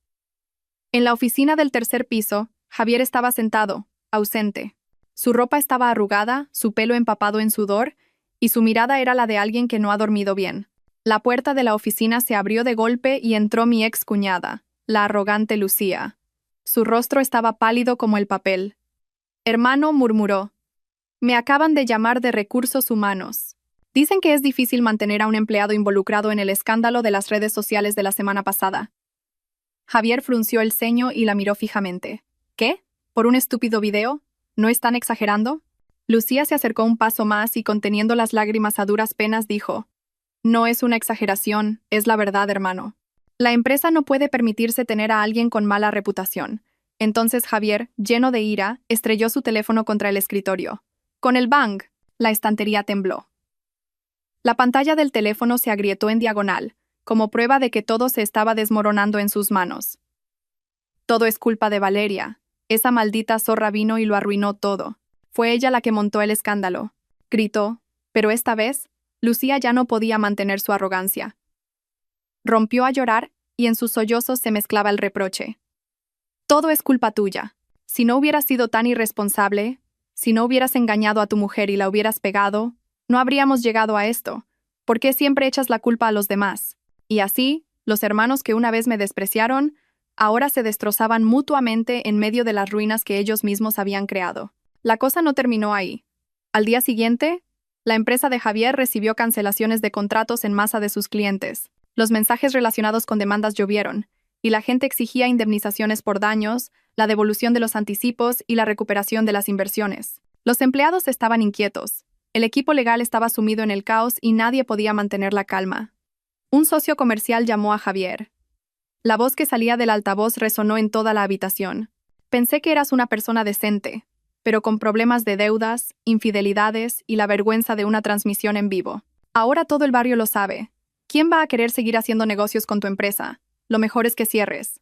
A: En la oficina del tercer piso, Javier estaba sentado, ausente. Su ropa estaba arrugada, su pelo empapado en sudor, y su mirada era la de alguien que no ha dormido bien. La puerta de la oficina se abrió de golpe y entró mi ex cuñada, la arrogante Lucía. Su rostro estaba pálido como el papel. Hermano, murmuró. Me acaban de llamar de recursos humanos. Dicen que es difícil mantener a un empleado involucrado en el escándalo de las redes sociales de la semana pasada. Javier frunció el ceño y la miró fijamente. ¿Qué? ¿Por un estúpido video? ¿No están exagerando? Lucía se acercó un paso más y, conteniendo las lágrimas a duras penas, dijo: No es una exageración, es la verdad, hermano. La empresa no puede permitirse tener a alguien con mala reputación. Entonces Javier, lleno de ira, estrelló su teléfono contra el escritorio. Con el bang, la estantería tembló. La pantalla del teléfono se agrietó en diagonal, como prueba de que todo se estaba desmoronando en sus manos. Todo es culpa de Valeria. Esa maldita zorra vino y lo arruinó todo. Fue ella la que montó el escándalo. Gritó, pero esta vez, Lucía ya no podía mantener su arrogancia. Rompió a llorar y en sus sollozos se mezclaba el reproche. Todo es culpa tuya. Si no hubieras sido tan irresponsable, si no hubieras engañado a tu mujer y la hubieras pegado, no habríamos llegado a esto. ¿Por qué siempre echas la culpa a los demás? Y así, los hermanos que una vez me despreciaron, ahora se destrozaban mutuamente en medio de las ruinas que ellos mismos habían creado. La cosa no terminó ahí. Al día siguiente, la empresa de Javier recibió cancelaciones de contratos en masa de sus clientes. Los mensajes relacionados con demandas llovieron, y la gente exigía indemnizaciones por daños, la devolución de los anticipos y la recuperación de las inversiones. Los empleados estaban inquietos. El equipo legal estaba sumido en el caos y nadie podía mantener la calma. Un socio comercial llamó a Javier. La voz que salía del altavoz resonó en toda la habitación. Pensé que eras una persona decente, pero con problemas de deudas, infidelidades y la vergüenza de una transmisión en vivo. Ahora todo el barrio lo sabe. ¿Quién va a querer seguir haciendo negocios con tu empresa? Lo mejor es que cierres.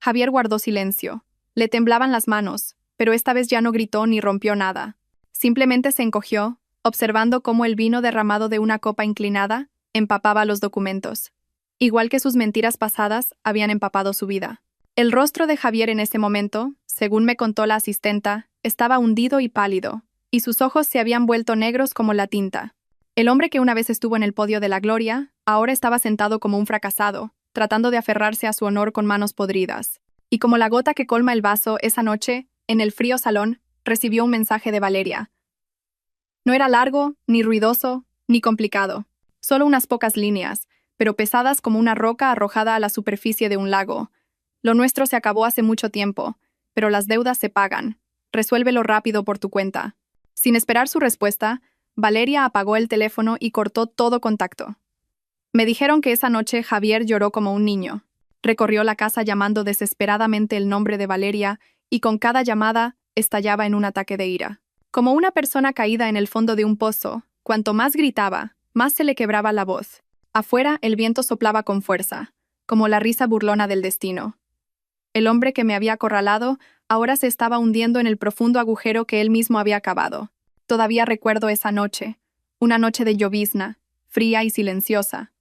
A: Javier guardó silencio. Le temblaban las manos, pero esta vez ya no gritó ni rompió nada. Simplemente se encogió, observando cómo el vino derramado de una copa inclinada empapaba los documentos. Igual que sus mentiras pasadas habían empapado su vida. El rostro de Javier en ese momento, según me contó la asistenta, estaba hundido y pálido, y sus ojos se habían vuelto negros como la tinta. El hombre que una vez estuvo en el podio de la gloria, ahora estaba sentado como un fracasado, tratando de aferrarse a su honor con manos podridas. Y como la gota que colma el vaso, esa noche, en el frío salón, recibió un mensaje de Valeria. No era largo, ni ruidoso, ni complicado. Solo unas pocas líneas, pero pesadas como una roca arrojada a la superficie de un lago. Lo nuestro se acabó hace mucho tiempo, pero las deudas se pagan. Resuélvelo rápido por tu cuenta. Sin esperar su respuesta, Valeria apagó el teléfono y cortó todo contacto. Me dijeron que esa noche Javier lloró como un niño. Recorrió la casa llamando desesperadamente el nombre de Valeria y con cada llamada estallaba en un ataque de ira. Como una persona caída en el fondo de un pozo, cuanto más gritaba, más se le quebraba la voz. Afuera el viento soplaba con fuerza, como la risa burlona del destino. El hombre que me había acorralado ahora se estaba hundiendo en el profundo agujero que él mismo había cavado. Todavía recuerdo esa noche, una noche de llovizna, fría y silenciosa.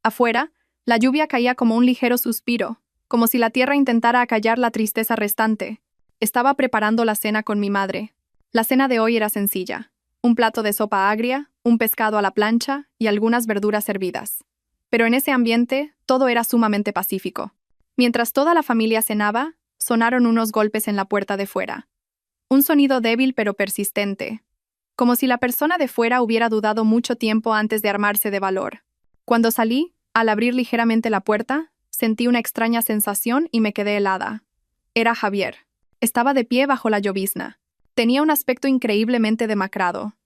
A: Afuera, la lluvia caía como un ligero suspiro, como si la tierra intentara acallar la tristeza restante. Estaba preparando la cena con mi madre. La cena de hoy era sencilla. Un plato de sopa agria, un pescado a la plancha y algunas verduras hervidas. Pero en ese ambiente, todo era sumamente pacífico. Mientras toda la familia cenaba, sonaron unos golpes en la puerta de fuera. Un sonido débil pero persistente, como si la persona de fuera hubiera dudado mucho tiempo antes de armarse de valor. Cuando salí, al abrir ligeramente la puerta, sentí una extraña sensación y me quedé helada. Era Javier. Estaba de pie bajo la llovizna. Tenía un aspecto increíblemente demacrado.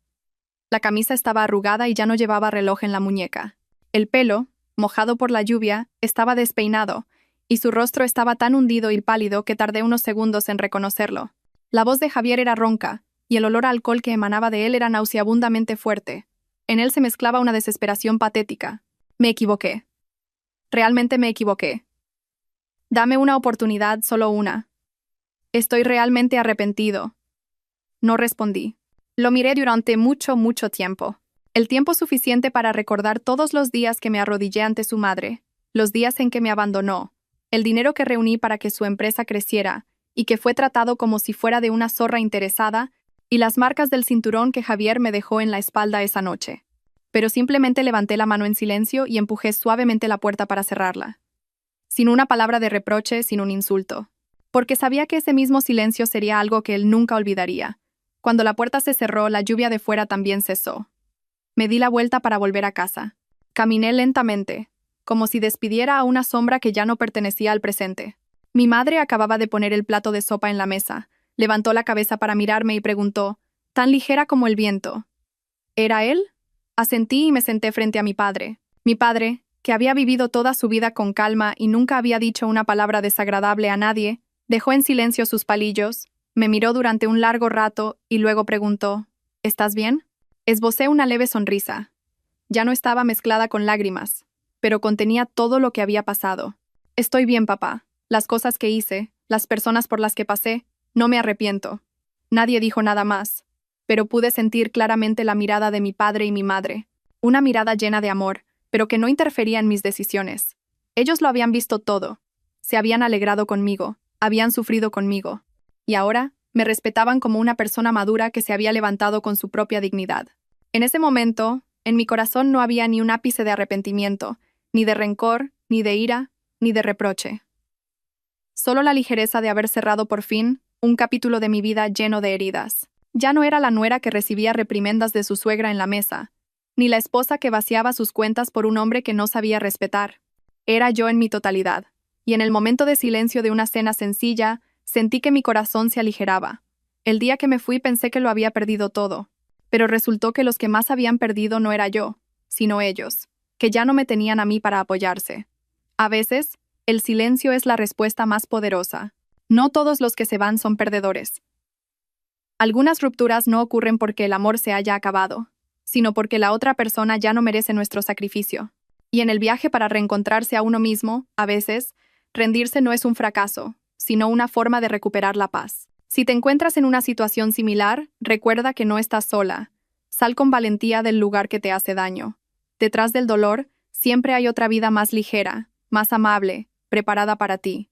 A: La camisa estaba arrugada y ya no llevaba reloj en la muñeca. El pelo, mojado por la lluvia, estaba despeinado, y su rostro estaba tan hundido y pálido que tardé unos segundos en reconocerlo. La voz de Javier era ronca, y el olor a alcohol que emanaba de él era nauseabundamente fuerte. En él se mezclaba una desesperación patética. Me equivoqué. Realmente me equivoqué. Dame una oportunidad, solo una. Estoy realmente arrepentido. No respondí. Lo miré durante mucho tiempo. El tiempo suficiente para recordar todos los días que me arrodillé ante su madre, los días en que me abandonó, el dinero que reuní para que su empresa creciera y que fue tratado como si fuera de una zorra interesada, y las marcas del cinturón que Javier me dejó en la espalda esa noche. Pero simplemente levanté la mano en silencio y empujé suavemente la puerta para cerrarla. Sin una palabra de reproche, sin un insulto. Porque sabía que ese mismo silencio sería algo que él nunca olvidaría. Cuando la puerta se cerró, la lluvia de fuera también cesó. Me di la vuelta para volver a casa. Caminé lentamente, como si despidiera a una sombra que ya no pertenecía al presente. Mi madre acababa de poner el plato de sopa en la mesa, levantó la cabeza para mirarme y preguntó, tan ligera como el viento. ¿Era él? Asentí y me senté frente a mi padre. Mi padre, que había vivido toda su vida con calma y nunca había dicho una palabra desagradable a nadie, dejó en silencio sus palillos, me miró durante un largo rato y luego preguntó, ¿estás bien? Esbocé una leve sonrisa. Ya no estaba mezclada con lágrimas, pero contenía todo lo que había pasado. Estoy bien, papá. Las cosas que hice, las personas por las que pasé, no me arrepiento. Nadie dijo nada más, pero pude sentir claramente la mirada de mi padre y mi madre, una mirada llena de amor, pero que no interfería en mis decisiones. Ellos lo habían visto todo. Se habían alegrado conmigo, habían sufrido conmigo. Y ahora, me respetaban como una persona madura que se había levantado con su propia dignidad. En ese momento, en mi corazón no había ni un ápice de arrepentimiento, ni de rencor, ni de ira, ni de reproche. Solo la ligereza de haber cerrado por fin un capítulo de mi vida lleno de heridas. Ya no era la nuera que recibía reprimendas de su suegra en la mesa, ni la esposa que vaciaba sus cuentas por un hombre que no sabía respetar. Era yo en mi totalidad, y en el momento de silencio de una cena sencilla, sentí que mi corazón se aligeraba. El día que me fui pensé que lo había perdido todo, pero resultó que los que más habían perdido no era yo, sino ellos, que ya no me tenían a mí para apoyarse. A veces, el silencio es la respuesta más poderosa. No todos los que se van son perdedores. Algunas rupturas no ocurren porque el amor se haya acabado, sino porque la otra persona ya no merece nuestro sacrificio. Y en el viaje para reencontrarse a uno mismo, a veces, rendirse no es un fracaso, sino una forma de recuperar la paz. Si te encuentras en una situación similar, recuerda que no estás sola. Sal con valentía del lugar que te hace daño. Detrás del dolor, siempre hay otra vida más ligera, más amable, preparada para ti.